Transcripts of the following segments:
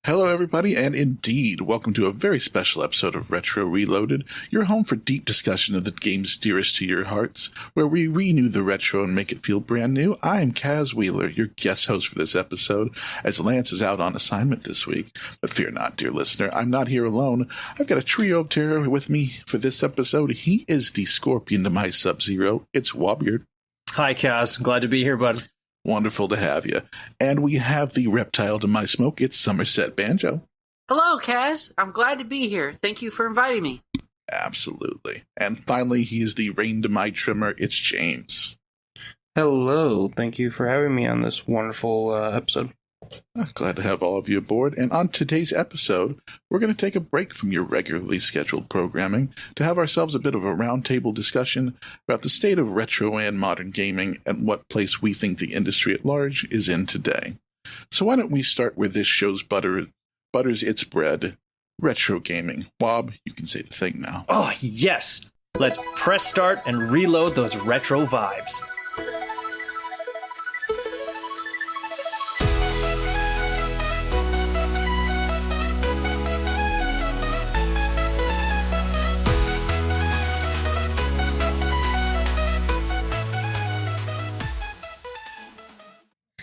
Hello, everybody, and indeed, welcome to a very special episode of Retro Reloaded, your home for deep discussion of the games dearest to your hearts, where we renew the retro and make it feel brand new. I am Kaz Wheeler, your guest host for this episode, as Lance is out on assignment this week. But fear not, dear listener, I'm not here alone. I've got a trio of terror with me for this episode. He is the Scorpion to my Sub-Zero. It's Wobeeyert. Hi, Kaz. Glad to be here, bud. Wonderful to have you. And we have the Reptile to my Smoke. It's SummerSetBanjo. Hello, Kaz. I'm glad to be here. Thank you for inviting me. Absolutely. And finally, he is the Rain to my Trimmer. It's Jaymz. Hello. Thank you for having me on this wonderful episode. Glad to have all of you aboard. And on today's episode, we're going to take a break from your regularly scheduled programming to have ourselves a bit of a roundtable discussion about the state of retro and modern gaming and what place we think the industry at large is in today. So why don't we start where this show's butters its bread, retro gaming. Wob, you can say the thing now. Oh, yes. Let's press start and reload those retro vibes.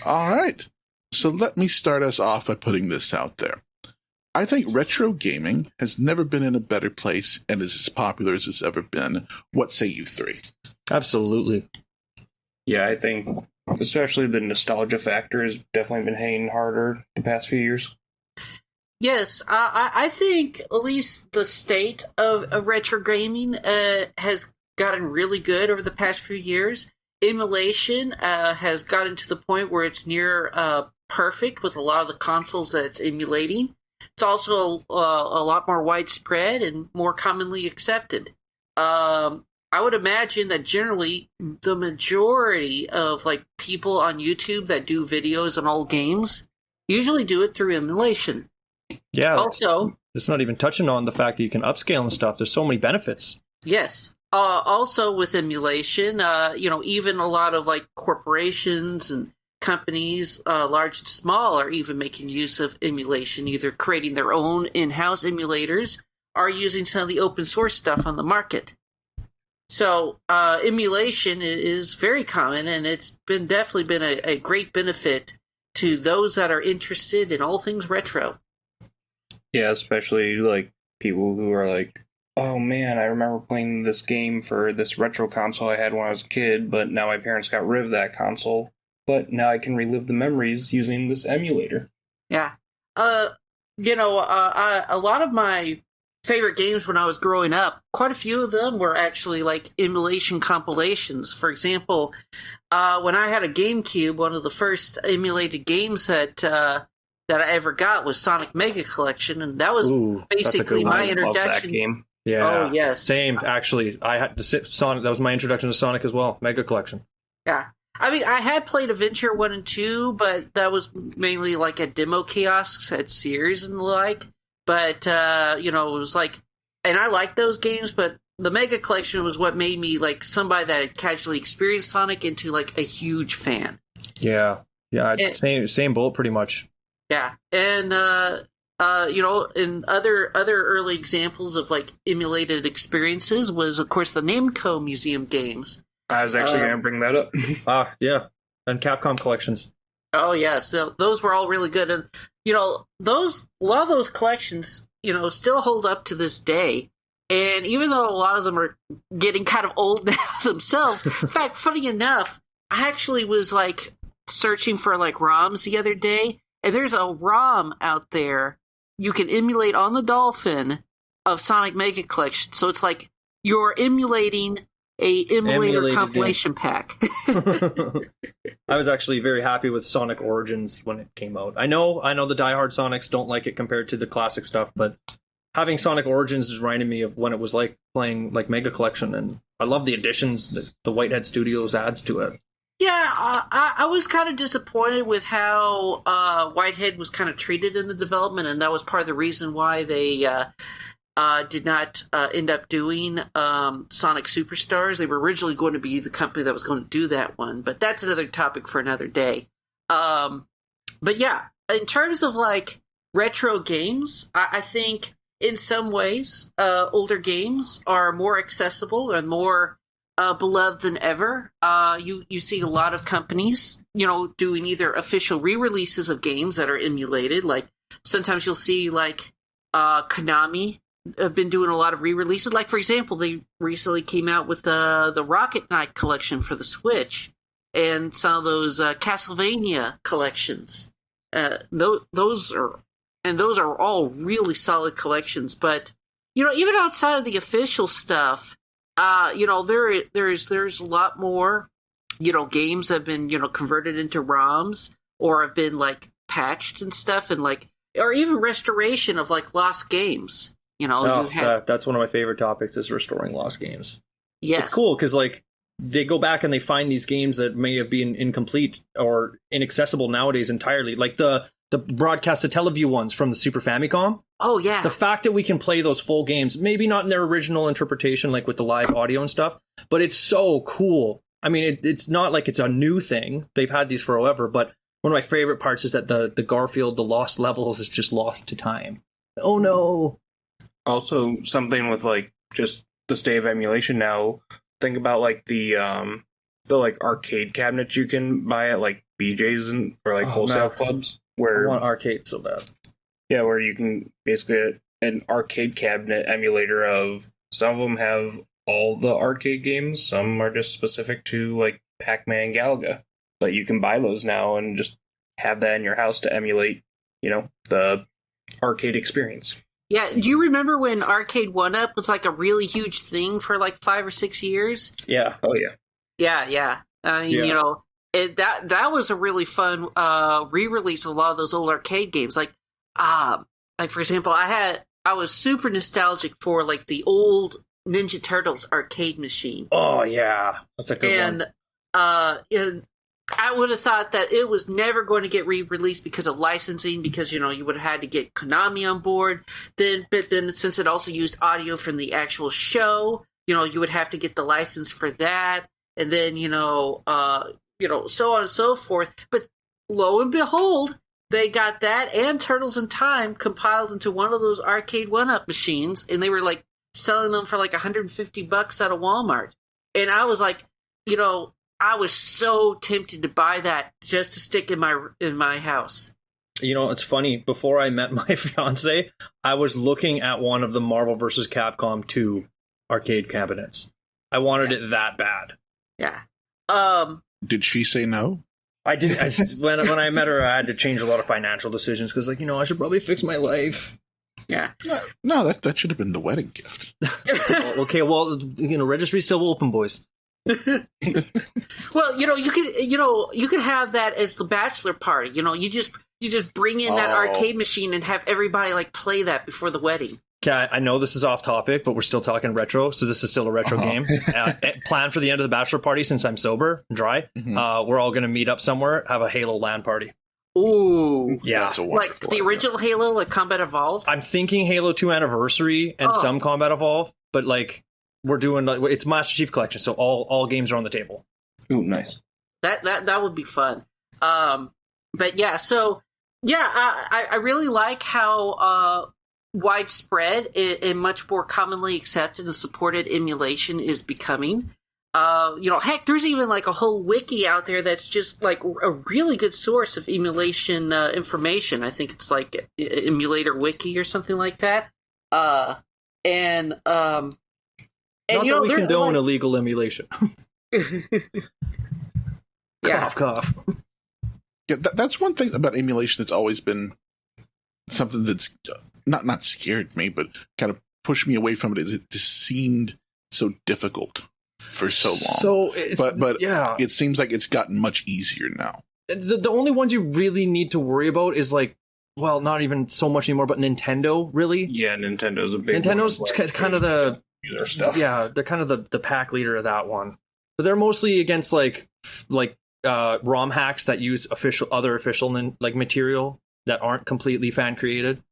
All right, so let me start us off by putting this out there. I think retro gaming has never been in a better place and is as popular as it's ever been. What say you three? Absolutely. Yeah, I think especially the nostalgia factor has definitely been hitting harder the past few years. Yes, I think at least the state of retro gaming has gotten really good over the past few years. Emulation has gotten to the point where it's near perfect with a lot of the consoles that it's emulating. It's also a lot more widespread and more commonly accepted. I would imagine that generally the majority of people on YouTube that do videos on old games usually do it through emulation. Yeah. Also, it's not even touching on the fact that you can upscale and stuff. There's so many benefits. Yes. Also with emulation, even a lot of corporations and companies, large and small, are even making use of emulation, either creating their own in-house emulators or using some of the open source stuff on the market. So emulation is very common, and it's definitely been a great benefit to those that are interested in all things retro. Yeah, especially people who are oh man, I remember playing this game for this retro console I had when I was a kid, but now my parents got rid of that console. But now I can relive the memories using this emulator. Yeah. A lot of my favorite games when I was growing up, quite a few of them were actually emulation compilations. For example, when I had a GameCube, one of the first emulated games that I ever got was Sonic Mega Collection, and that was basically my introduction. I love that game. Yeah. Oh, yes. Same, actually. I had Sonic. That was my introduction to Sonic as well. Mega Collection. Yeah. I mean, I had played Adventure 1 and 2, but that was mainly at demo kiosks at Sears and the like. But, it was and I liked those games, but the Mega Collection was what made me, somebody that had casually experienced Sonic into, a huge fan. Yeah. Yeah, same boat, pretty much. Yeah. And, and other early examples of emulated experiences was, of course, the Namco Museum games. I was actually going to bring that up. Yeah, and Capcom collections. Oh yeah, so those were all really good, and a lot of those collections, still hold up to this day. And even though a lot of them are getting kind of old now themselves, in fact, funny enough, I actually was searching for ROMs the other day, and there's a ROM out there you can emulate on the Dolphin of Sonic Mega Collection. So it's you're emulating a emulator compilation pack. I was actually very happy with Sonic Origins when it came out. I know the diehard Sonics don't like it compared to the classic stuff, but having Sonic Origins is reminding me of when it was playing Mega Collection, and I love the additions that the Whitehead Studios adds to it. Yeah, I was kind of disappointed with how Whitehead was kind of treated in the development, and that was part of the reason why they did not end up doing Sonic Superstars. They were originally going to be the company that was going to do that one, but that's another topic for another day. But yeah, in terms of retro games, I think in some ways, older games are more accessible and more beloved than ever. You see a lot of companies, doing either official re-releases of games that are emulated. Like sometimes you'll see like Konami have been doing a lot of re-releases. Like for example, they recently came out with the Rocket Knight collection for the Switch and some of those Castlevania collections. Those are all really solid collections. But even outside of the official stuff, there's a lot more, games have been, converted into ROMs or have been like patched and stuff, and like, or even restoration of like lost games. That's one of my favorite topics is restoring lost games. Yes. It's cool because like they go back and they find these games that may have been incomplete or inaccessible nowadays entirely, like the broadcast to Teleview ones from the Super Famicom. Oh, yeah. The fact that we can play those full games, maybe not in their original interpretation, like with the live audio and stuff, but it's so cool. I mean, it's not like it's a new thing. They've had these forever, but one of my favorite parts is that the Garfield, the lost levels, is just lost to time. Oh, no. Also, something with, like, just the state of emulation now, think about, like, the like, arcade cabinets you can buy at, like, BJ's or, like, wholesale clubs. Where I want arcade so bad. Yeah, where you can basically get an arcade cabinet emulator of, some of them have all the arcade games, some are just specific to like Pac-Man and Galaga. But you can buy those now and just have that in your house to emulate, the arcade experience. Yeah, do you remember when Arcade 1-Up was like a really huge thing for like 5 or 6 years? Yeah. Oh, yeah. Yeah. I mean, that was a really fun re-release of a lot of those old arcade games. Like for example, I was super nostalgic for like the old Ninja Turtles arcade machine. Oh yeah, that's a good one. And I would have thought that it was never going to get re-released because of licensing, because you would have had to get Konami on board. But then since it also used audio from the actual show, you would have to get the license for that, and then so on and so forth. But lo and behold, they got that and Turtles in Time compiled into one of those arcade 1-Up machines, and they were like selling them for like $150 at a Walmart. And I was like, I was so tempted to buy that just to stick in my house. It's funny. Before I met my fiance, I was looking at one of the Marvel vs. Capcom 2 arcade cabinets. I wanted it that bad. Yeah. Did she say no? I did. When I met her, I had to change a lot of financial decisions because, like, I should probably fix my life. Yeah. No, that should have been the wedding gift. Okay, well, registry's still open, boys. Well, you could have that as the bachelor party. You just bring in that arcade machine and have everybody like play that before the wedding. Okay, I know this is off topic, but we're still talking retro, so this is still a retro game. Plan for the end of the bachelor party, since I'm sober and dry. Mm-hmm. We're all going to meet up somewhere, have a Halo LAN party. Ooh. Yeah. That's like the original Halo, like Combat Evolved? I'm thinking Halo 2 Anniversary and some Combat Evolved, but like we're doing, it's Master Chief Collection, so all games are on the table. Ooh, nice. That would be fun. But yeah, so yeah, I really like how widespread and much more commonly accepted and supported emulation is becoming. Heck, there's even like a whole wiki out there that's just like a really good source of emulation information. I think it's like Emulator Wiki or something like that. And not that we condone illegal emulation. Yeah. Cough. Yeah, that's one thing about emulation that's always been something that's not scared me, but kind of pushed me away from it. Is it just seemed so difficult for so long? But yeah, it seems like it's gotten much easier now. The only ones you really need to worry about is like, well, not even so much anymore, but Nintendo, really. Yeah, Nintendo's a big. Nintendo's kind of the user stuff. Yeah, they're kind of the pack leader of that one. But they're mostly against like ROM hacks that use other official material that aren't completely fan created.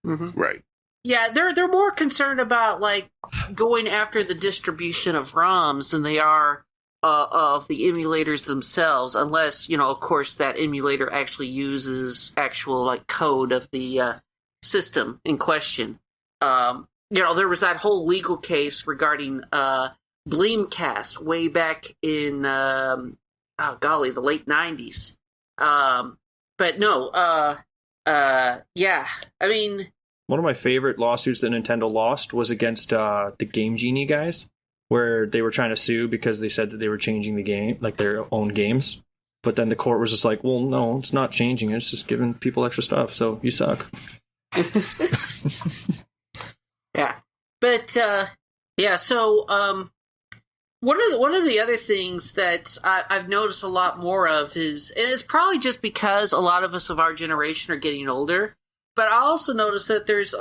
Mm-hmm. Right. Yeah, they're more concerned about like going after the distribution of ROMs than they are of the emulators themselves, unless, of course, that emulator actually uses actual like code of the system in question. There was that whole legal case regarding Bleemcast way back in the late 90s. But no, yeah, I mean, one of my favorite lawsuits that Nintendo lost was against the Game Genie guys, where they were trying to sue because they said that they were changing the game, like their own games. But then the court was just like, well, no, it's not changing. It's just giving people extra stuff. So you suck. Yeah. But, yeah, so one of the other things that I've noticed a lot more of is, and it's probably just because a lot of us of our generation are getting older, but I also noticed that there's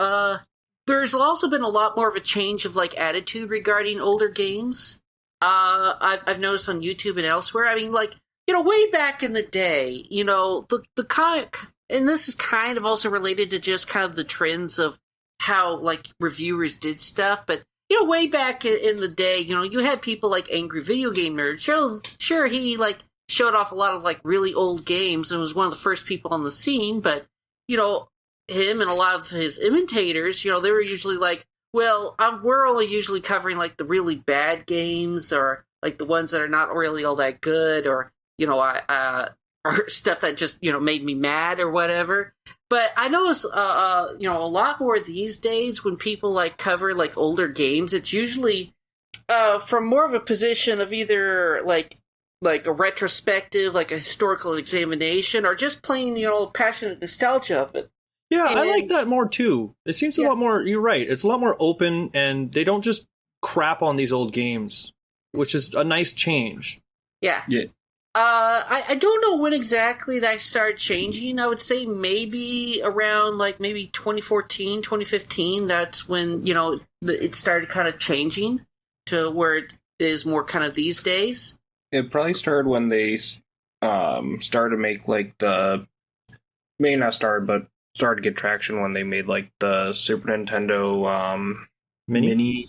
also been a lot more of a change of like attitude regarding older games. I've noticed on YouTube and elsewhere. I mean, like, way back in the day, the comic, and this is kind of also related to just kind of the trends of how like reviewers did stuff, but way back in the day, you had people like Angry Video Game Nerd. Sure, he like showed off a lot of like really old games and was one of the first people on the scene, but him and a lot of his imitators, they were usually like, well, we're only usually covering like the really bad games or like the ones that are not really all that good, or or stuff that just made me mad or whatever. But I notice a lot more these days when people like cover like older games, it's usually from more of a position of either like a retrospective, like a historical examination, or just plain passionate nostalgia of it. Yeah, I like that more too. It seems a lot more, you're right, it's a lot more open, and they don't just crap on these old games, which is a nice change. Yeah. I don't know when exactly that started changing. I would say maybe around like maybe 2014, 2015. That's when, it started kind of changing to where it is more kind of these days. It probably started when they started to make like may not start, but started to get traction when they made like the Super Nintendo mini.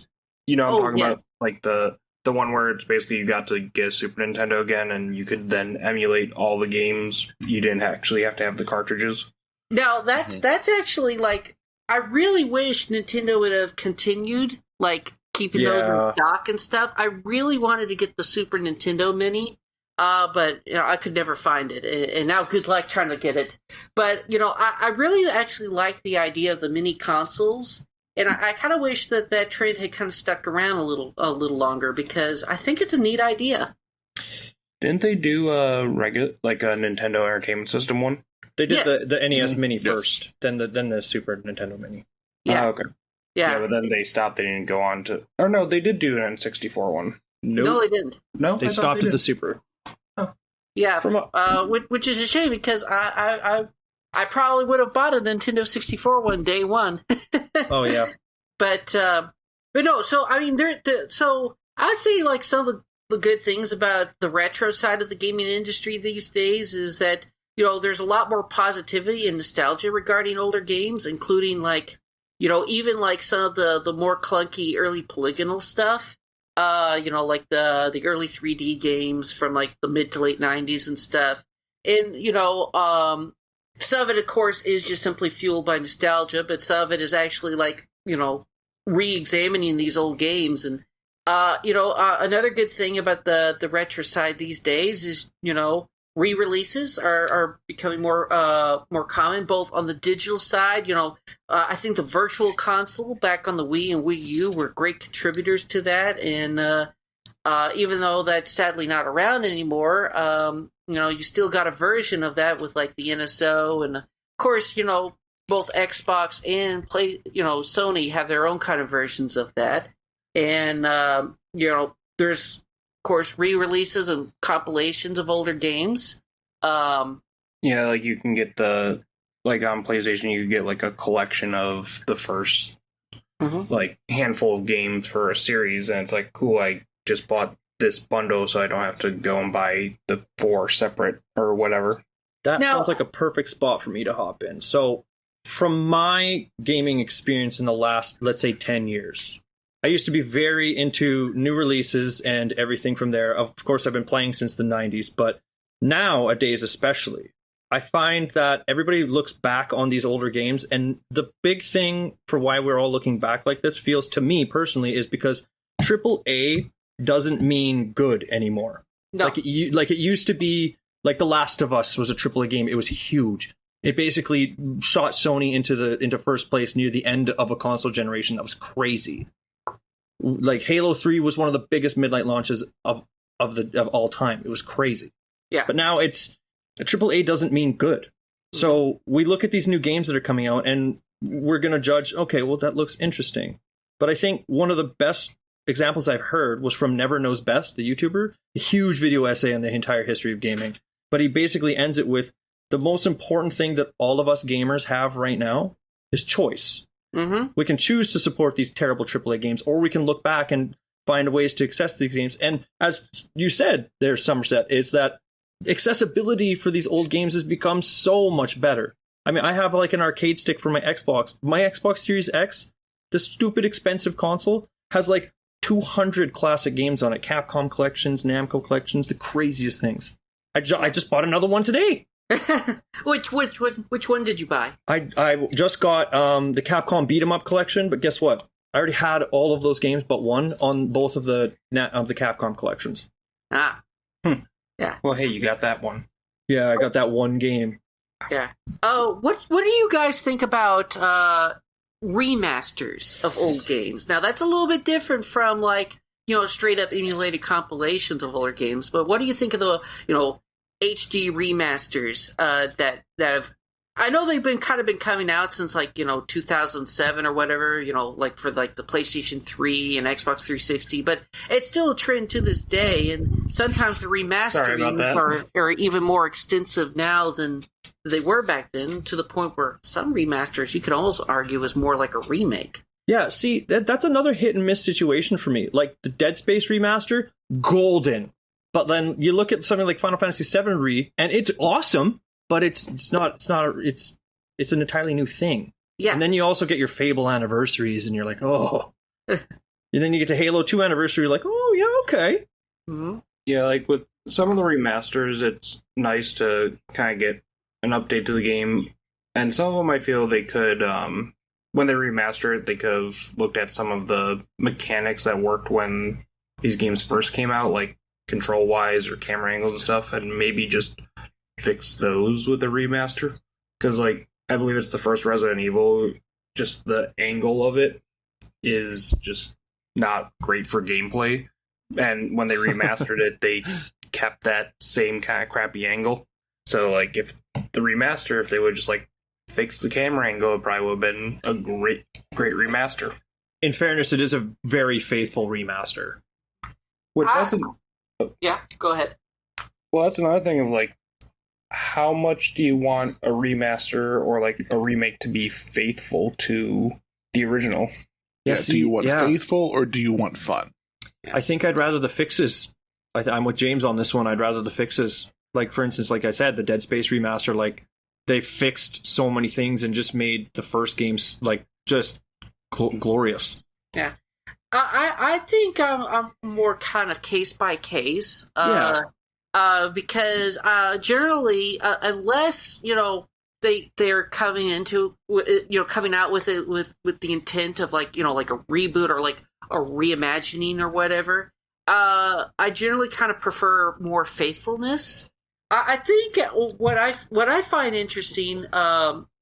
I'm talking about like the one where it's basically you got to get a Super Nintendo again, and you could then emulate all the games. You didn't actually have to have the cartridges. Now, that's actually, like, I really wish Nintendo would have continued, like, keeping those in stock and stuff. I really wanted to get the Super Nintendo Mini, but, I could never find it. And now good luck trying to get it. But, I really actually like the idea of the mini consoles. And I kind of wish that trend had kind of stuck around a little longer, because I think it's a neat idea. Didn't they do a Nintendo Entertainment System one? They did the NES Mini first, then the Super Nintendo Mini. Yeah. Oh, okay. Yeah, but then they stopped. They didn't go on to. Or no, they did do an N64 one. Nope. No, they didn't. No, they stopped at the Super. Oh. Yeah, which is a shame, because I probably would have bought a Nintendo 64 one day one. Oh yeah, but no. So I mean, so I'd say like some of the good things about the retro side of the gaming industry these days is that there's a lot more positivity and nostalgia regarding older games, including like even like some of the more clunky early polygonal stuff. Like the early 3D games from like the mid to late 90s and stuff, and some of it, of course, is just simply fueled by nostalgia, but some of it is actually like, re-examining these old games. And, another good thing about the retro side these days is, re-releases are becoming more common, both on the digital side. I think the Virtual Console back on the Wii and Wii U were great contributors to that. And even though that's sadly not around anymore, you still got a version of that with like the NSO, and of course, both Xbox and Sony have their own kind of versions of that. And there's of course re-releases and compilations of older games. Yeah, like you can get on PlayStation, you can get like a collection of the first like handful of games for a series, and it's like, cool, I just bought this bundle so I don't have to go and buy the 4 separate or whatever. That sounds like a perfect spot for me to hop in. So from my gaming experience in the last, let's say, 10 years, I used to be very into new releases and everything from there. Of course, I've been playing since the 90s, but nowadays especially, I find that everybody looks back on these older games, and the big thing for why we're all looking back like this feels to me personally is because AAA doesn't mean good anymore. No. Like it used to be, like The Last of Us was a AAA game. It was huge. It basically shot Sony into first place near the end of a console generation. That was crazy. Like Halo 3 was one of the biggest midnight launches of all time. It was crazy. Yeah. But now it's AAA doesn't mean good. So we look at these new games that are coming out and we're going to judge, okay, well, that looks interesting. But I think one of the best examples I've heard was from Never Knows Best, the YouTuber, a huge video essay on the entire history of gaming. But he basically ends it with the most important thing that all of us gamers have right now is choice. Mm-hmm. We can choose to support these terrible AAA games, or we can look back and find ways to access these games. And as you said there, Somerset, is that accessibility for these old games has become so much better. I mean, I have like an arcade stick for my Xbox. My Xbox Series X, the stupid expensive console, has like 200 classic games on it. Capcom collections, Namco collections, the craziest things. I just bought another one today. Which one did you buy? I just got the Capcom Beat 'em Up collection, but guess what? I already had all of those games but one on both of the Capcom collections. Ah. Yeah. Well, hey, you got that one. Yeah, I got that one game. Yeah. Oh, what do you guys think about remasters of old games? Now, that's a little bit different from like, straight up emulated compilations of older games, but what do you think of the, HD remasters that have, I know they've been coming out since like 2007 or whatever, like for like the PlayStation 3 and Xbox 360, but it's still a trend to this day, and sometimes the remastering are even more extensive now than they were back then, to the point where some remasters you could almost argue is more like a remake. Yeah, see, that's another hit and miss situation for me. Like the Dead Space remaster, golden. But then you look at something like Final Fantasy VII and it's awesome, but it's an entirely new thing. Yeah. And then you also get your Fable anniversaries, and you're like, oh. And then you get to Halo 2 anniversary, you're like, oh yeah, okay. Mm-hmm. Yeah, like with some of the remasters, it's nice to kind of get an update to the game, and some of them I feel they could, when they remaster it, they could have looked at some of the mechanics that worked when these games first came out, like control-wise or camera angles and stuff, and maybe just fix those with a remaster. Because, like, I believe it's the first Resident Evil, just the angle of it is just not great for gameplay. And when they remastered it, they kept that same kind of crappy angle. So, like, if they would just, like, fix the camera angle, it probably would have been a great remaster. In fairness, it is a very faithful remaster. Yeah, go ahead. Well, that's another thing of, like, how much do you want a remaster or, like, a remake to be faithful to the original? Yeah, do you want faithful or do you want fun? I think I'd rather the fixes. I'm with James on this one. I'd rather the fixes. Like, for instance, like I said, the Dead Space remaster, like, they fixed so many things and just made the first games, like, just glorious. Yeah. I think I'm more kind of case by case. Because generally, unless, they're coming out with it with the intent of like a reboot or like a reimagining or whatever, I generally kind of prefer more faithfulness. I think what I find interesting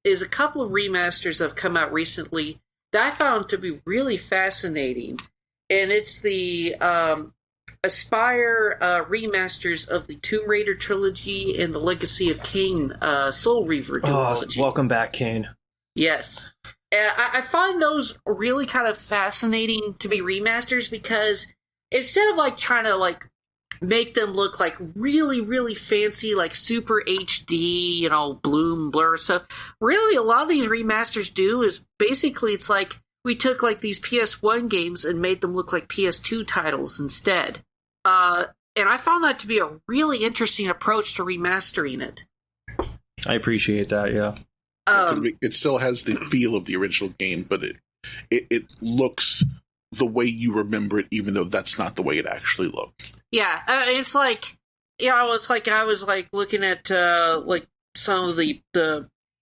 is a couple of remasters that have come out recently that I found to be really fascinating, and it's the Aspire remasters of the Tomb Raider trilogy and the Legacy of Kain Soul Reaver duology. Welcome back, Kain. Yes. And I find those really kind of fascinating to be remasters, because instead of like trying to like make them look like really, really fancy, like super HD, bloom, blur stuff, really a lot of these remasters do is basically it's like we took like these PS1 games and made them look like PS2 titles instead. And I found that to be a really interesting approach to remastering it. I appreciate that, yeah. It still has the feel of the original game, but it looks the way you remember it, even though that's not the way it actually looked. Yeah, it's like, it's like I was like looking at like some of the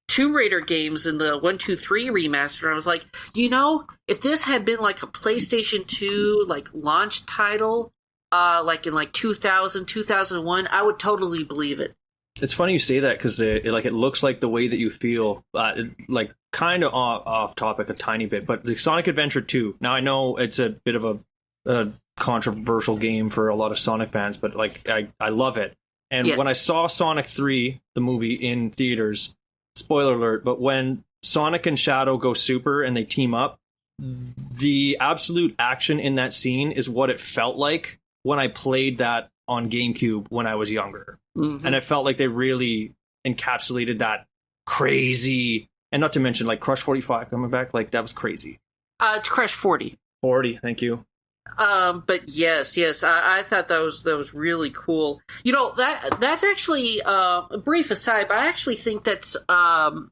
Tomb Raider games in the 1, 2, 3 remaster. I was like, if this had been like a PlayStation 2 like launch title, like in like 2000, 2001, I would totally believe it. It's funny you say that because it looks like the way that you feel, like kind of off topic a tiny bit, but the Sonic Adventure 2. Now I know it's a bit of a controversial game for a lot of Sonic fans, but like I love it. And Yes. when I saw Sonic 3, the movie in theaters, spoiler alert, but when Sonic and Shadow go super and they team up, the absolute action in that scene is what it felt like when I played that on GameCube when I was younger. Mm-hmm. And it felt like they really encapsulated that crazy, and not to mention like Crush 45 coming back, like that was crazy. It's Crush 40. 40, thank you. But yes, I thought that was really cool. That's actually a brief aside, but I actually think that's kind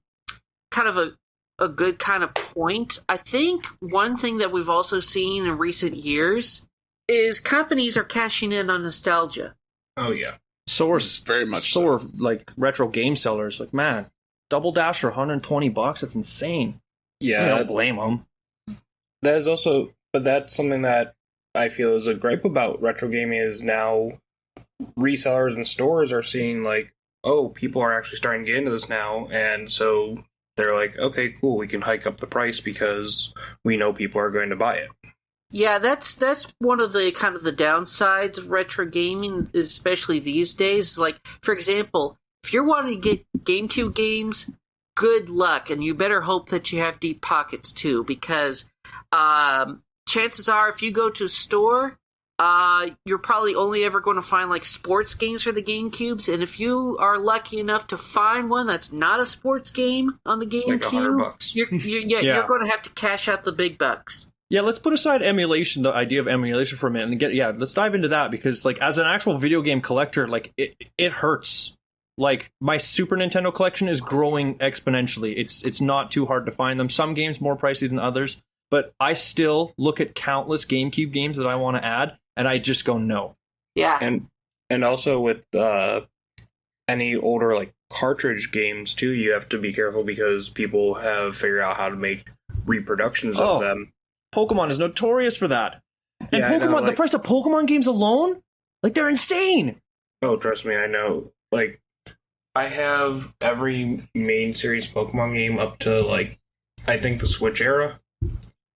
of a good kind of point. I think one thing that we've also seen in recent years is companies are cashing in on nostalgia. Oh yeah. So are Very much so are like retro game sellers. Like, man, Double Dash for $120, that's insane. Yeah, I don't blame them. that is also, but that's something that I feel is a gripe about retro gaming is now resellers and stores are seeing like, oh, people are actually starting to get into this now, and so they're like, okay, cool, we can hike up the price because we know people are going to buy it. Yeah, that's one of the kind of the downsides of retro gaming, especially these days. Like, for example, if you're wanting to get GameCube games, good luck, and you better hope that you have deep pockets too, because chances are, if you go to a store, you're probably only ever going to find like sports games for the GameCubes, and if you are lucky enough to find one that's not a sports game on the It's like GameCube, $100. you're going to have to cash out the big bucks. Yeah, let's put aside emulation, the idea of emulation for a minute, and let's dive into that, because like as an actual video game collector, like it hurts. Like my Super Nintendo collection is growing exponentially. It's not too hard to find them. Some games more pricey than others, but I still look at countless GameCube games that I want to add, and I just go no. Yeah. And also with any older like cartridge games too, you have to be careful because people have figured out how to make reproductions of them. Pokemon is notorious for that. And Yeah, I know, Pokemon, the like- price of Pokemon games alone, like they're insane. Oh, trust me, I know. Like, I have every main series Pokemon game up to like, I think the Switch era,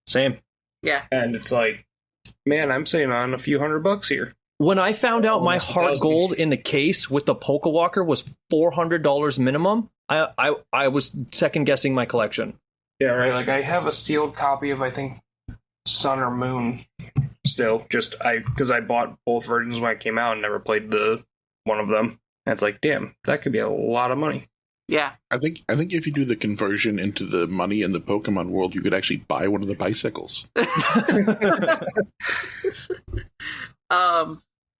Same. Yeah. and it's like, man, I'm saving on a few $100 here. When I found out my Almost Heart 1,000. Gold in the case with the Pokewalker was $400 minimum, I was second guessing my collection. Yeah, right. Like, I have a sealed copy of I think Sun or Moon. Still, just because I bought both versions when I came out and never played the one of them. And it's like, damn, that could be a lot of money. Yeah. I think if you do the conversion into the money in the Pokemon world, you could actually buy one of the bicycles.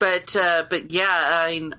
But yeah, I mean,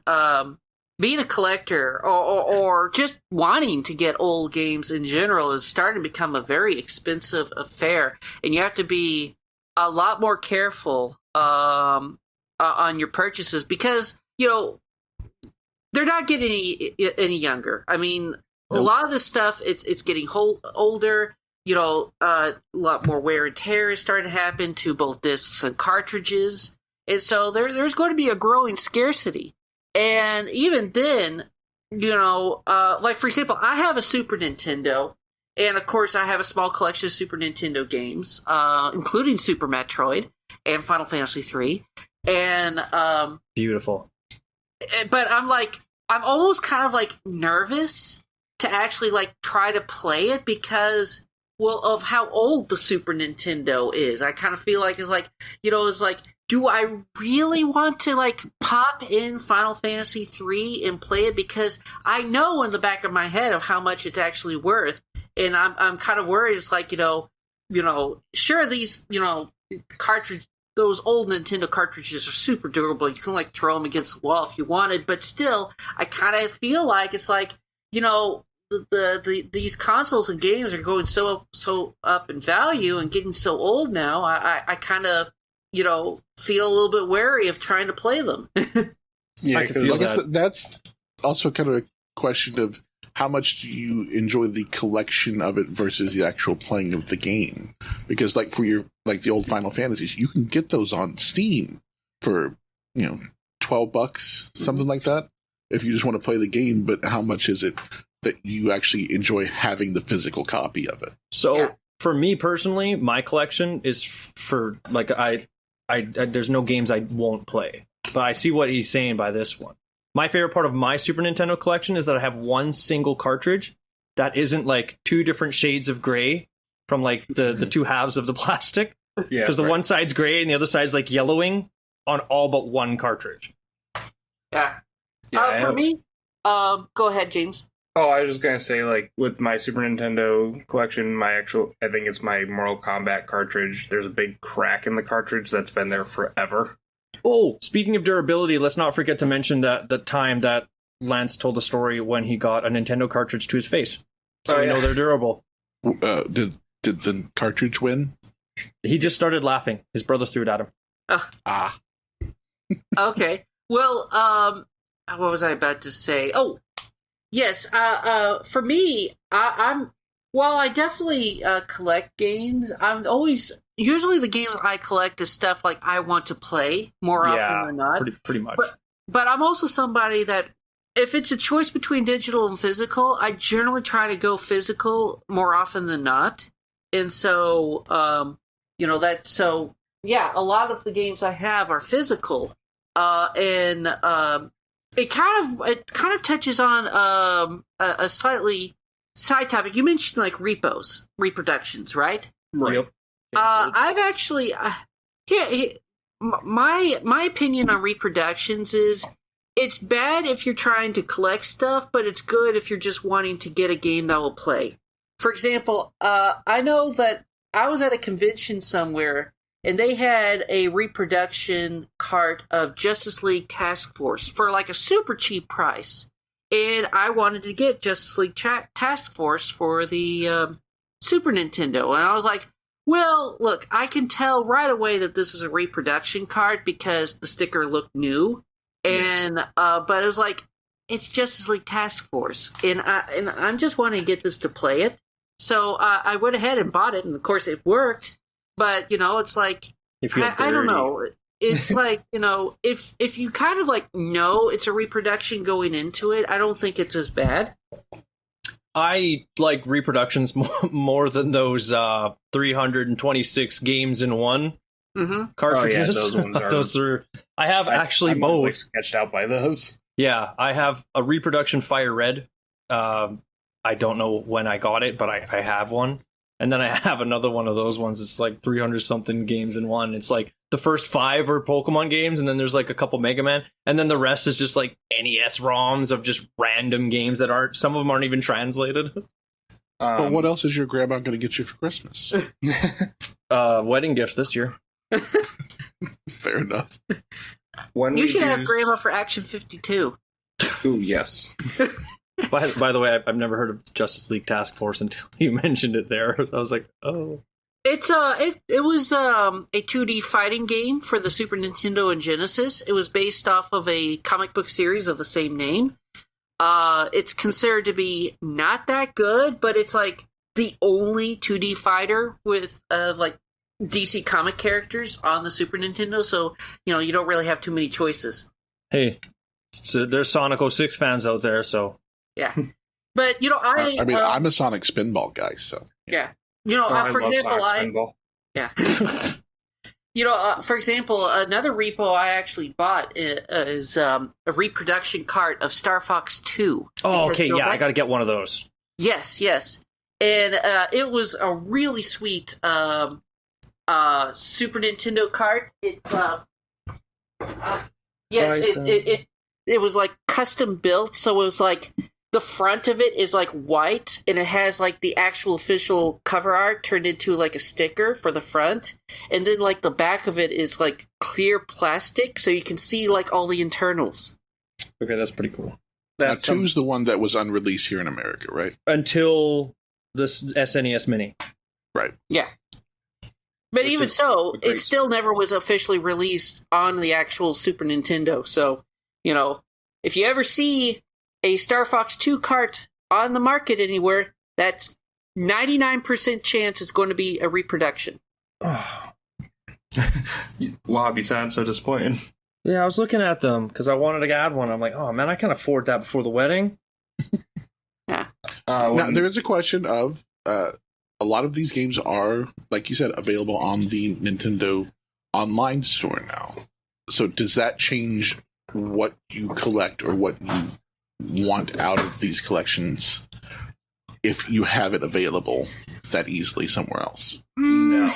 being a collector or just wanting to get old games in general is starting to become a very expensive affair, and you have to be a lot more careful on your purchases because they're not getting any younger. I mean, a lot of this stuff it's getting older. A lot more wear and tear is starting to happen to both discs and cartridges. And so there's going to be a growing scarcity. And even then, like for example, I have a Super Nintendo, and of course I have a small collection of Super Nintendo games, including Super Metroid and Final Fantasy III. And Beautiful. but I'm almost kind of like nervous to actually like try to play it because of how old the Super Nintendo is. I kind of feel like it's like do I really want to like pop in Final Fantasy III and play it, because I know in the back of my head of how much it's actually worth, and I'm kind of worried. It's like sure, these cartridge, those old Nintendo cartridges are super durable. You can like throw them against the wall if you wanted, but still, I kind of feel like it's like these consoles and games are going so up in value and getting so old now. I kind of feel a little bit wary of trying to play them. Yeah, I can feel I guess that's also kind of a question of how much do you enjoy the collection of it versus the actual playing of the game? Because like for the old Final Fantasies, you can get those on Steam for $12, something like that, if you just want to play the game. But how much is it that you actually enjoy having the physical copy of it? So for me personally, my collection is for I there's no games I won't play, but I see what he's saying by this one. My favorite part of my Super Nintendo collection is that I have one single cartridge that isn't like two different shades of gray from like the two halves of the plastic. Yeah, because the one side's gray and the other side's like yellowing on all but one cartridge. Yeah. Yeah, for me, go ahead, James. Oh, I was just gonna say, like, with my Super Nintendo collection, I think it's my Mortal Kombat cartridge. There's a big crack in the cartridge that's been there forever. Oh, speaking of durability, let's not forget to mention that the time that Lance told the story when he got a Nintendo cartridge to his face. So we know they're durable. Did the cartridge win? He just started laughing. His brother threw it at him. Okay. Well, what was I about to say? Oh, yes. For me, while I definitely collect games, usually the games I collect is stuff like I want to play more often than not. Pretty much. But I'm also somebody that if it's a choice between digital and physical, I generally try to go physical more often than not. And so, a lot of the games I have are physical. It kind of touches on a slightly side topic. You mentioned like reproductions, right? Right. Yep. I've actually, my opinion on reproductions is it's bad if you're trying to collect stuff, but it's good if you're just wanting to get a game that will play. For example, I know that I was at a convention somewhere and they had a reproduction cart of Justice League Task Force for like a super cheap price. And I wanted to get Justice League Task Force for the Super Nintendo. And I was like, well, look, I can tell right away that this is a reproduction cart because the sticker looked new. And but it was like, it's Justice League Task Force. And I'm just wanting to get this to play it. So I went ahead and bought it. And of course it worked. But, it's like, I don't know. It's like, if you kind of like know it's a reproduction going into it, I don't think it's as bad. I like reproductions more than those 326 games in one cartridges. Oh, yeah, those ones are. Those are. I have actually I'm both. like sketched out by those. Yeah, I have a reproduction Fire Red. I don't know when I got it, but I have one. And then I have another one of those ones. It's like 300-something games in one. It's like the first 5 are Pokemon games, and then there's like a couple Mega Man, and then the rest is just like NES ROMs of just random games that aren't. Some of them aren't even translated. But what else is your grandma going to get you for Christmas? Wedding gift this year. Fair enough. You should have grandma for Action 52. Ooh, yes. By the way, I've never heard of Justice League Task Force until you mentioned it there. I was like, oh. It was a 2D fighting game for the Super Nintendo and Genesis. It was based off of a comic book series of the same name. It's considered to be not that good, but it's like the only 2D fighter with like DC comic characters on the Super Nintendo. So you don't really have too many choices. Hey, so there's Sonic 06 fans out there, so. Yeah, but I'm a Sonic Spinball guy, so yeah. For example, for example, another repo I actually bought is a reproduction cart of Star Fox 2. Oh, okay, yeah, I got to get one of those. Yes, and it was a really sweet Super Nintendo cart. It's it was like custom built, so it was like. The front of it is like white, and it has like the actual official cover art turned into like a sticker for the front, and then like the back of it is like clear plastic, so you can see like all the internals. Okay, that's pretty cool. Now, 2's the one that was unreleased here in America, right? Until the SNES Mini. Right. Yeah. But Which even is so, a great it still never was officially released on the actual Super Nintendo. So, if you ever see a Star Fox 2 cart on the market anywhere, that's 99% chance it's going to be a reproduction. Wow, you sound so disappointed. Yeah, I was looking at them because I wanted to add one. I'm like, oh man, I can't afford that before the wedding. Yeah. Now, there is a question of a lot of these games are, like you said, available on the Nintendo online store now. So does that change what you collect or what you want out of these collections if you have it available that easily somewhere else? No.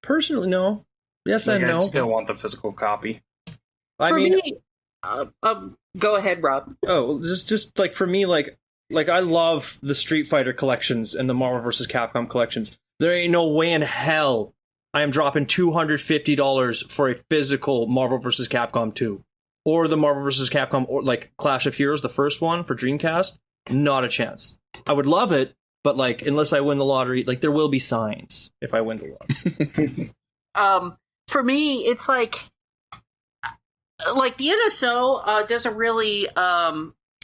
Personally, no. Yes and no. I still want the physical copy. For me, go ahead, Rob. Oh, just like for me, like I love the Street Fighter collections and the Marvel vs. Capcom collections. There ain't no way in hell I am dropping $250 for a physical Marvel vs. Capcom 2. Or the Marvel vs. Capcom, or like Clash of Heroes, the first one for Dreamcast. Not a chance. I would love it, but like, unless I win the lottery, like there will be signs if I win the lottery. For me, it's like the NSO doesn't really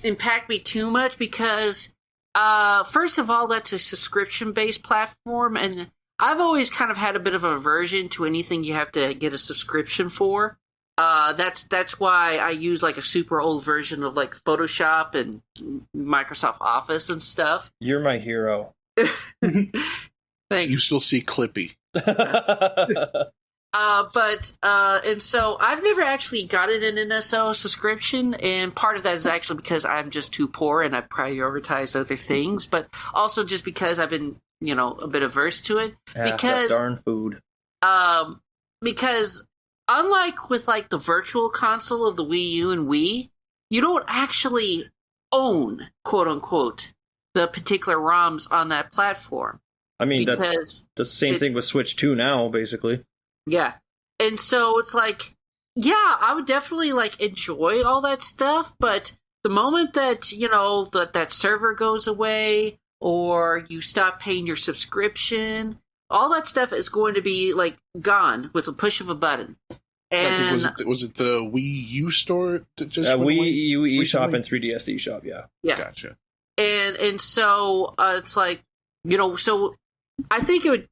impact me too much because, first of all, that's a subscription-based platform, and I've always kind of had a bit of an aversion to anything you have to get a subscription for. That's why I use like a super old version of like Photoshop and Microsoft Office and stuff. You're my hero. Thanks. You still see Clippy. And so I've never actually gotten an NSO subscription, and part of that is actually because I'm just too poor and I prioritize other things, but also just because I've been, a bit averse to it. Because that darn food. Because unlike with like the virtual console of the Wii U and Wii, you don't actually own, quote unquote, the particular ROMs on that platform. I mean, that's the same thing with Switch 2 now, basically. Yeah. And so it's like, yeah, I would definitely like enjoy all that stuff, but the moment that, that server goes away or you stop paying your subscription, all that stuff is going to be like gone with a push of a button. And was it the Wii U store that just Wii U eShop and 3DS eShop, yeah. Gotcha. And so it's like, so I think it would,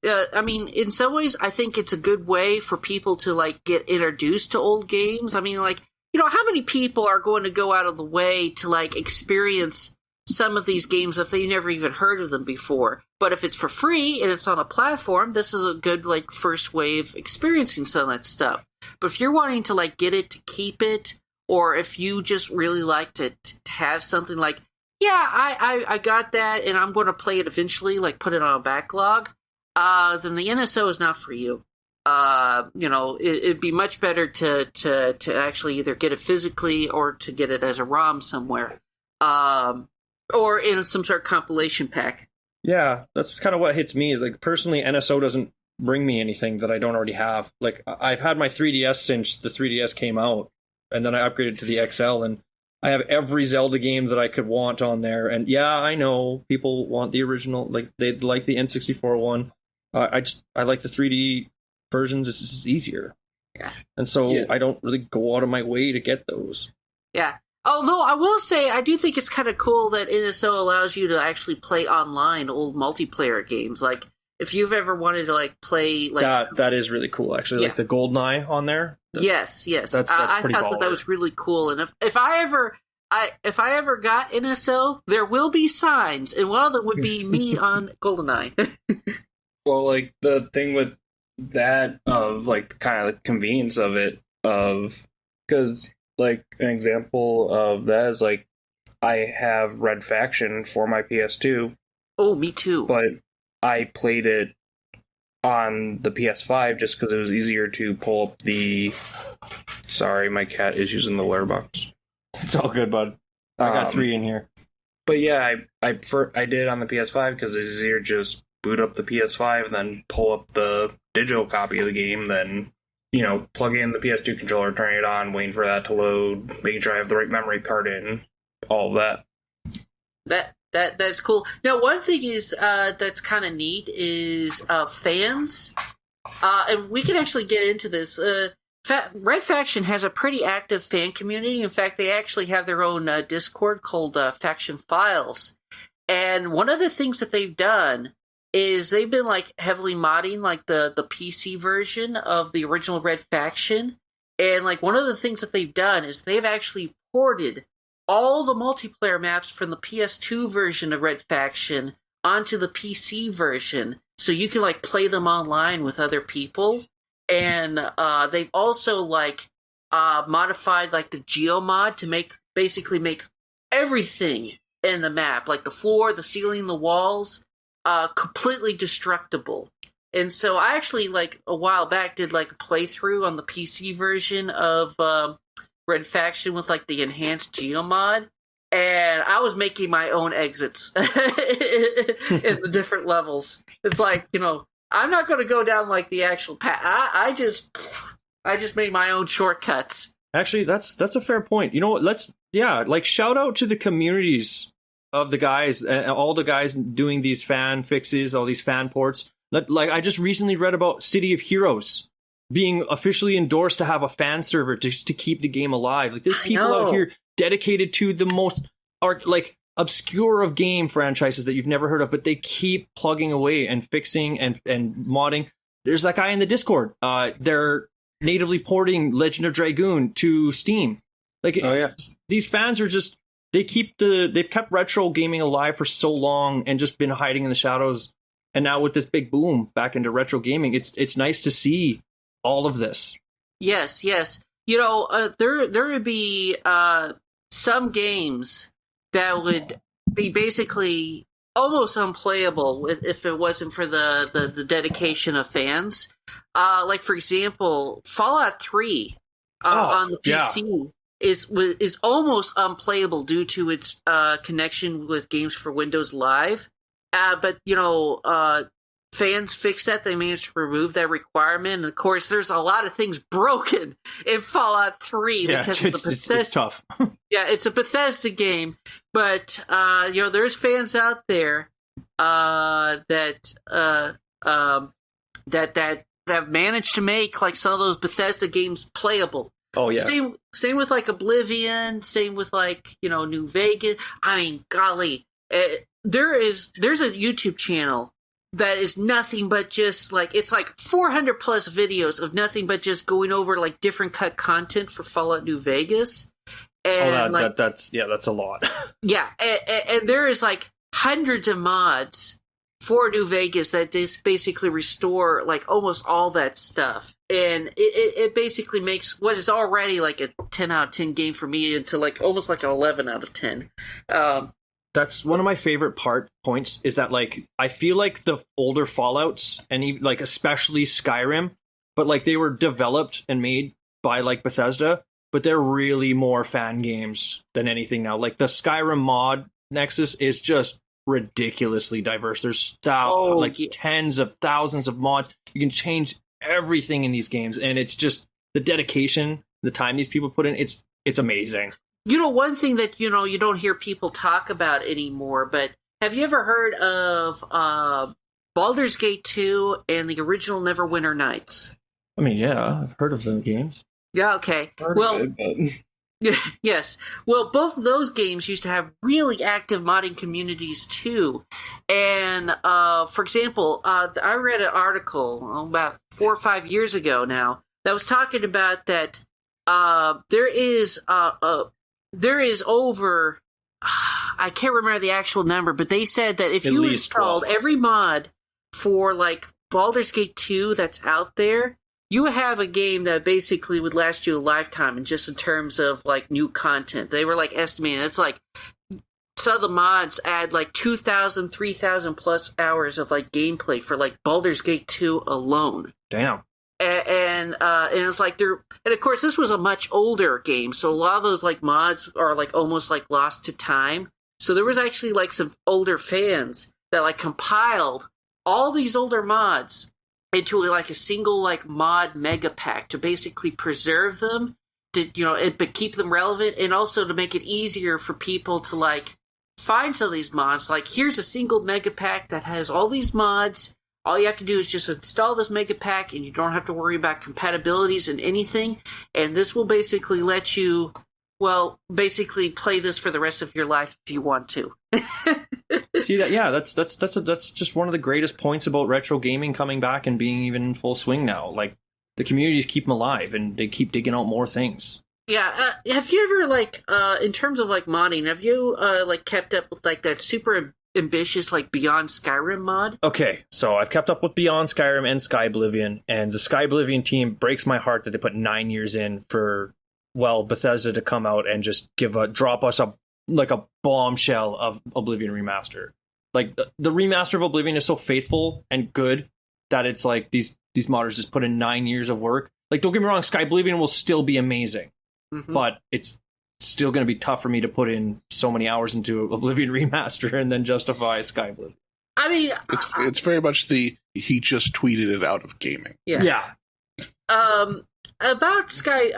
in some ways, I think it's a good way for people to, like, get introduced to old games. I mean, like, how many people are going to go out of the way to, like, experience some of these games if they never even heard of them before? But if it's for free and it's on a platform, this is a good, like, first way of experiencing some of that stuff. But if you're wanting to, like, get it to keep it, or if you just really like to have something like, yeah, I got that, and I'm going to play it eventually, like put it on a backlog, then the NSO is not for you. It'd be much better to actually either get it physically or to get it as a ROM somewhere, or in some sort of compilation pack. Yeah, that's kind of what hits me, is like, personally, NSO doesn't bring me anything that I don't already have. Like, I've had my 3DS since the 3DS came out, and then I upgraded to the XL, and I have every Zelda game that I could want on there. And yeah, I know people want the original, like they like the N64 one. I like the 3D versions. It's just easier. Yeah. And so I don't really go out of my way to get those. Yeah. Although I will say, I do think it's kind of cool that NSO allows you to actually play online old multiplayer games. Like, if you've ever wanted to like play like that is really cool, actually. Yeah. Like the GoldenEye on there. Yes. That's I pretty thought baller. that was really cool. And if I ever got NSO, there will be signs, and one of them would be me on GoldenEye. Well, like the thing with that of like kind of the convenience of it, because like an example of that is like I have Red Faction for my PS2. Oh, me too. But I played it on the PS5 just because it was easier to pull up the... Sorry, my cat is using the litter box. It's all good, bud. I got 3 in here. But yeah, I did it on the PS5 because it's easier to just boot up the PS5 and then pull up the digital copy of the game, then, plug in the PS2 controller, turn it on, waiting for that to load, making sure I have the right memory card in. all that. That's cool. Now, one thing is that's kind of neat is fans, and we can actually get into this. Red Faction has a pretty active fan community. In fact, they actually have their own Discord called Faction Files. And one of the things that they've done is they've been like heavily modding like the PC version of the original Red Faction. And like one of the things that they've done is they've actually ported all the multiplayer maps from the PS2 version of Red Faction onto the PC version, so you can like play them online with other people. And they've also like modified like the geomod to basically make everything in the map, like the floor, the ceiling, the walls, completely destructible. And so I actually like a while back did like a playthrough on the PC version of Red Faction with like the enhanced geomod, and I was making my own exits in the different levels. It's like, I'm not going to go down like the actual path. I just made my own shortcuts. Actually, that's a fair point. You know what? Shout out to the communities of the guys, all the guys doing these fan fixes, all these fan ports. Like I just recently read about City of Heroes being officially endorsed to have a fan server just to keep the game alive. Like there's people out here dedicated to the most obscure of game franchises that you've never heard of, but they keep plugging away and fixing and modding. There's that guy in the Discord. They're natively porting Legend of Dragoon to Steam. Like, oh yeah, these fans are just they've kept retro gaming alive for so long and just been hiding in the shadows. And now with this big boom back into retro gaming, it's nice to see all of this. Yes. There would be some games that would be basically almost unplayable if it wasn't for the dedication of fans. Like for example, Fallout 3 on the PC is almost unplayable due to its connection with Games for Windows Live. But fans fixed that. They managed to remove that requirement. And of course, there's a lot of things broken in Fallout 3 because it's tough. Yeah, it's a Bethesda game, but there's fans out there that have managed to make like some of those Bethesda games playable. Oh yeah. Same with like Oblivion. Same with like New Vegas. I mean, golly, there's a YouTube channel that is nothing but just like it's like 400 plus videos of nothing but just going over like different cut content for Fallout New Vegas. And that's a lot. Yeah, and there is like hundreds of mods for New Vegas that just basically restore like almost all that stuff, and it basically makes what is already like a 10 out of 10 game for me into like almost like an 11 out of 10. That's one of my favorite points is that like I feel like the older Fallouts and even, like especially Skyrim, but like they were developed and made by like Bethesda, but they're really more fan games than anything now. Like the Skyrim mod Nexus is just ridiculously diverse. There's tens of thousands of mods. You can change everything in these games, and it's just the dedication, the time these people put in. It's amazing. One thing that, you don't hear people talk about anymore, but have you ever heard of Baldur's Gate 2 and the original Neverwinter Nights? I mean, yeah, I've heard of them games. Yeah, okay. Yes. Well, both of those games used to have really active modding communities, too. And, for example, I read an article about 4 or 5 years ago now that was talking about that there is over, I can't remember the actual number, but they said that if you installed 12. Every mod for like Baldur's Gate 2 that's out there, you have a game that basically would last you a lifetime, and just in terms of like new content. They were like estimating it's like some of the mods add like 2,000, 3,000 plus hours of like gameplay for like Baldur's Gate 2 alone. Damn. And it's like and of course this was a much older game, so a lot of those like mods are like almost like lost to time. So there was actually like some older fans that like compiled all these older mods into like a single like mod mega pack to basically preserve them but keep them relevant, and also to make it easier for people to like find some of these mods. Like, here's a single mega pack that has all these mods. All you have to do is just install this mega pack, and you don't have to worry about compatibilities and anything. And this will basically let you, basically play this for the rest of your life if you want to. See that? Yeah, that's just one of the greatest points about retro gaming coming back and being even in full swing now. Like, the communities keep them alive, and they keep digging out more things. Yeah, have you ever, in terms of, like, modding, have you, kept up with, like, that super ambitious, like, Beyond Skyrim mod? Okay, so I've kept up with Beyond Skyrim and Sky Oblivion, and the Sky Oblivion team breaks my heart that they put 9 years in for, Bethesda to come out and just drop us a bombshell of Oblivion Remaster. Like, the remaster of Oblivion is so faithful and good that it's like these modders just put in 9 years of work. Like, don't get me wrong, Sky Oblivion will still be amazing, but it's still going to be tough for me to put in so many hours into Oblivion Remaster and then justify Sky Oblivion. I mean, it's very much he just tweeted it out of gaming. Yeah. About Sky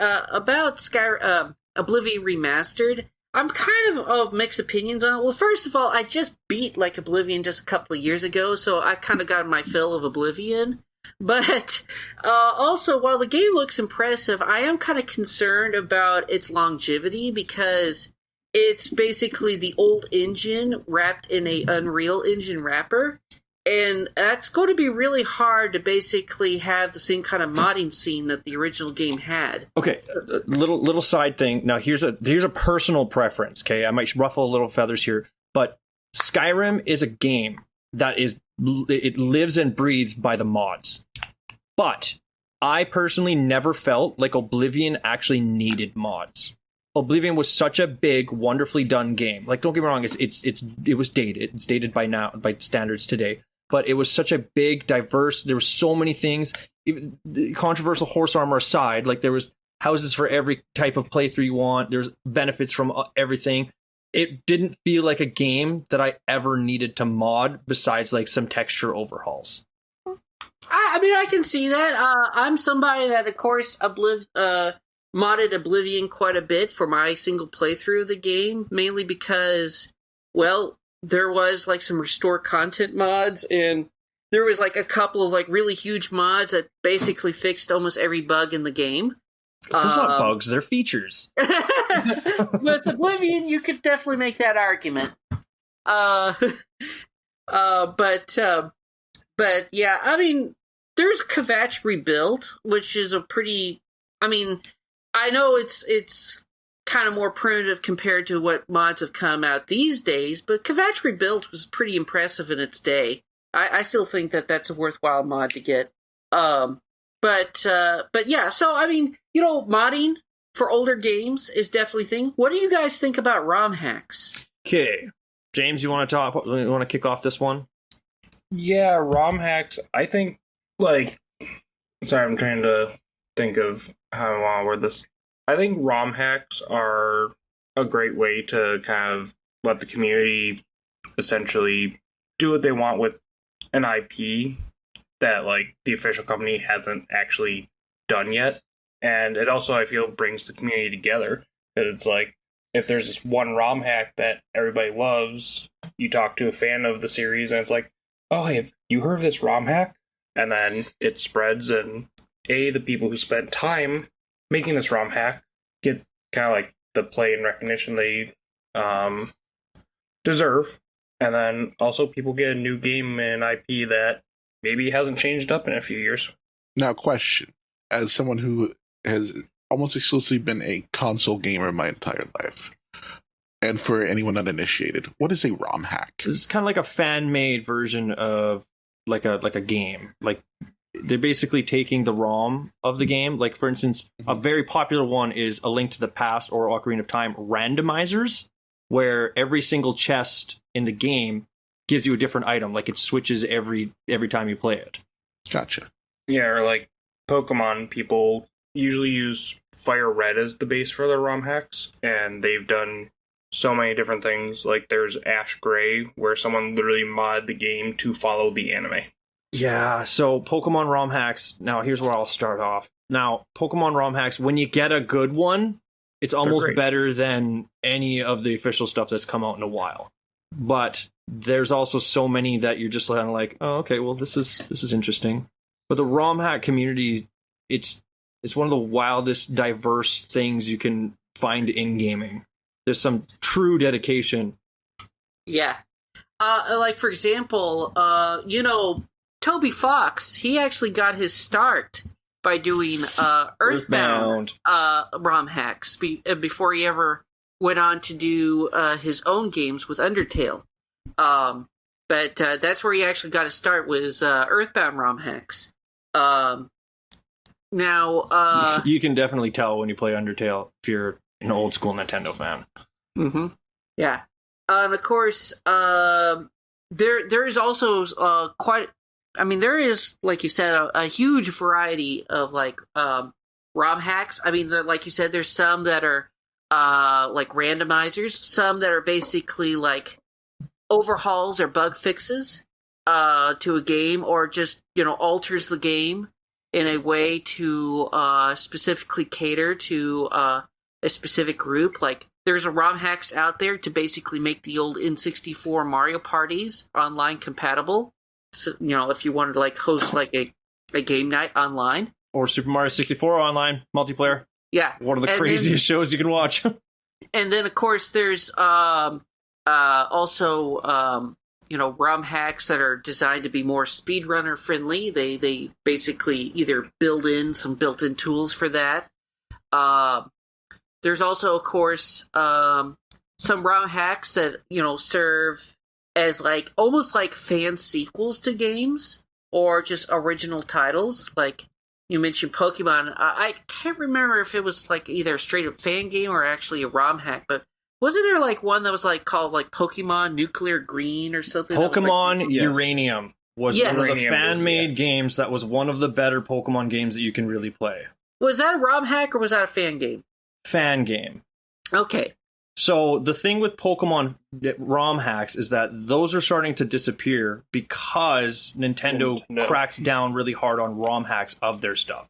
Oblivion Remastered, I'm kind of mixed opinions on it. Well, first of all, I just beat like Oblivion just a couple of years ago, so I've kind of gotten my fill of Oblivion. But also, while the game looks impressive, I am kind of concerned about its longevity because it's basically the old engine wrapped in a Unreal Engine wrapper. And that's going to be really hard to basically have the same kind of modding scene that the original game had. Okay, little side thing. Now, here's a personal preference, okay? I might ruffle a little feathers here, but Skyrim is a game that it lives and breathes by the mods. But I personally never felt like Oblivion actually needed mods. Oblivion was such a big, wonderfully done game. Like, don't get me wrong, it was dated. It's dated by standards today. But it was such a big, diverse. There were so many things. Even controversial horse armor aside, like there was houses for every type of playthrough you want. There's benefits from everything. It didn't feel like a game that I ever needed to mod besides like some texture overhauls. I mean, I can see that. I'm somebody that, of course, modded Oblivion quite a bit for my single playthrough of the game, mainly because, there was like some restore content mods, and there was like a couple of like really huge mods that basically fixed almost every bug in the game. Those are not bugs, they're features. With Oblivion, you could definitely make that argument. But yeah, I mean, there's Kvatch Rebuilt, which is I know it's kind of more primitive compared to what mods have come out these days, but Kvatch Rebuilt was pretty impressive in its day. I still think that that's a worthwhile mod to get. But yeah, so I mean, modding for older games is definitely a thing. What do you guys think about ROM hacks? Okay, James, you want to kick off this one? Yeah, ROM hacks. I think sorry, I'm trying to think of how I want to word this. I think ROM hacks are a great way to kind of let the community essentially do what they want with an IP that the official company hasn't actually done yet. And it also, I feel, brings the community together. It's like, if there's this one ROM hack that everybody loves, you talk to a fan of the series and it's like, oh, hey, have you heard of this ROM hack? And then it spreads, and the people who spent time making this ROM hack get kind of the play and recognition they deserve. And then also people get a new game and IP that maybe hasn't changed up in a few years. Now, question. As someone who has almost exclusively been a console gamer my entire life, and for anyone uninitiated, what is a ROM hack? It's kind of like a fan-made version of like a game. Like, they're basically taking the ROM of the game. Like, for instance, a very popular one is A Link to the Past or Ocarina of Time randomizers, where every single chest in the game gives you a different item. Like, it switches every time you play it. Gotcha. Yeah, or Pokemon, people usually use Fire Red as the base for their ROM hacks, and they've done so many different things. Like, there's Ash Gray, where someone literally modded the game to follow the anime. Yeah, so Pokemon ROM hacks. Now, here's where I'll start off. Now, Pokemon ROM hacks, when you get a good one, it's almost great. better than any of the official stuff that's come out in a while. But there's also so many that you're just kind of like, oh, okay, well, this is interesting. But the ROM hack community, it's one of the wildest, diverse things you can find in gaming. There's some true dedication. Yeah. Like, for example, Toby Fox, he actually got his start by doing Earthbound ROM hacks before he ever went on to do his own games with Undertale. But that's where he actually got his start, was Earthbound ROM hacks. Now, you can definitely tell when you play Undertale if you're an old school Nintendo fan. Mm-hmm. Yeah. And of course, there is also quite. I mean, there is, like you said, a huge variety of like ROM hacks. I mean, like you said, there's some that are like randomizers, some that are basically like overhauls or bug fixes to a game, or just alters the game in a way to specifically cater to a specific group. Like, there's a ROM hacks out there to basically make the old N64 Mario parties online compatible. So, if you wanted to like host like a game night online, or Super Mario 64 online multiplayer. Yeah, one of the craziest shows you can watch. And then, of course, there's also ROM hacks that are designed to be more speedrunner friendly. They basically either build in some built-in tools for that. There's also, of course, some ROM hacks that serve as like almost like fan sequels to games, or just original titles. Like you mentioned Pokemon. I can't remember if it was like either a straight up fan game or actually a ROM hack, but wasn't there like one that was like called like Pokemon Nuclear Green or something? Pokemon Uranium was one of the fan-made games that was one of the better Pokemon games that you can really play. Was that a ROM hack or was that a fan game? Fan game. Okay. So the thing with Pokemon ROM hacks is that those are starting to disappear because Nintendo cracks down really hard on ROM hacks of their stuff.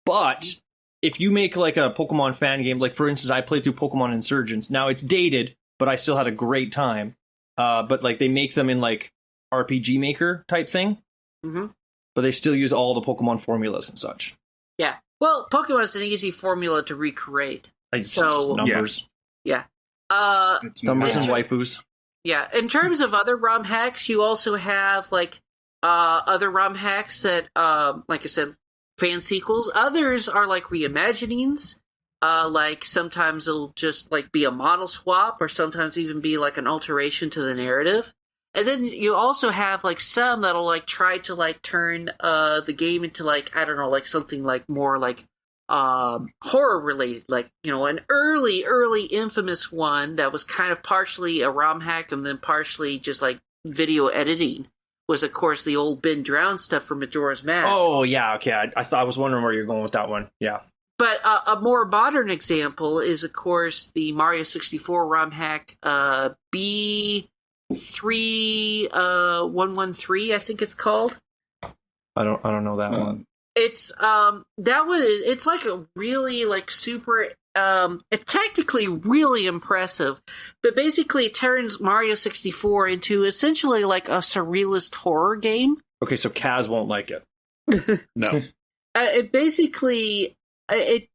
But if you make like a Pokemon fan game, like for instance, I played through Pokemon Insurgents. Now it's dated, but I still had a great time. But like they make them in like RPG Maker type thing. Mm-hmm. But they still use all the Pokemon formulas and such. Yeah. Well, Pokemon is an easy formula to recreate. Like just numbers. Yeah. Numbers and waifus. Yeah. In terms of other ROM hacks, you also have like other ROM hacks that, like I said, fan sequels. Others are like reimaginings. Like sometimes it'll just like be a model swap, or sometimes even be like an alteration to the narrative. And then you also have like some that'll like try to like turn the game into like, I don't know, like something like more like horror related. Like, an early infamous one that was kind of partially a ROM hack and then partially just like video editing was, of course, the old Ben Drown stuff from Majora's Mask. Oh, yeah, okay. I was wondering where you're going with that one. Yeah. But a more modern example is, of course, the Mario 64 ROM hack B3113, I think it's called. I don't know that one. It's that one. It's like a really like super. It's technically really impressive, but basically it turns Mario 64 into essentially like a surrealist horror game. Okay, so Kaz won't like it. No. It basically it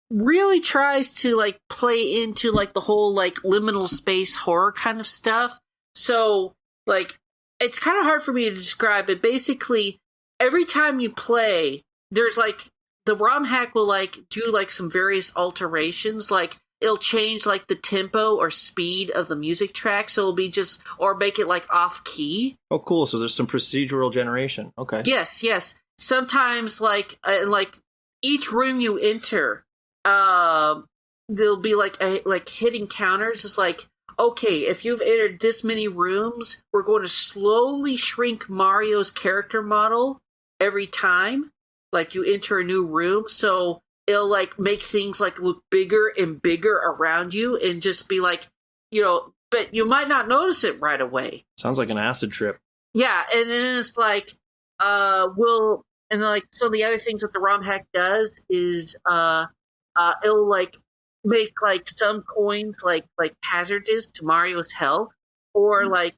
really tries to like play into like the whole like liminal space horror kind of stuff. So like it's kind of hard for me to describe, but basically every time you play, there's like the ROM hack will like do like some various alterations, like it'll change like the tempo or speed of the music track, so it'll be just, or make it like off key. Oh, cool! So there's some procedural generation. Okay. Yes. Sometimes like each room you enter, there'll be like hidden counters. It's like, okay, if you've entered this many rooms, we're going to slowly shrink Mario's character model every time, like you enter a new room. So it'll like make things like look bigger and bigger around you, and just be like, but you might not notice it right away. Sounds like an acid trip. Yeah, and then it's like will and like some of the other things that the ROM hack does is it'll like make like some coins like hazardous to Mario's health, or like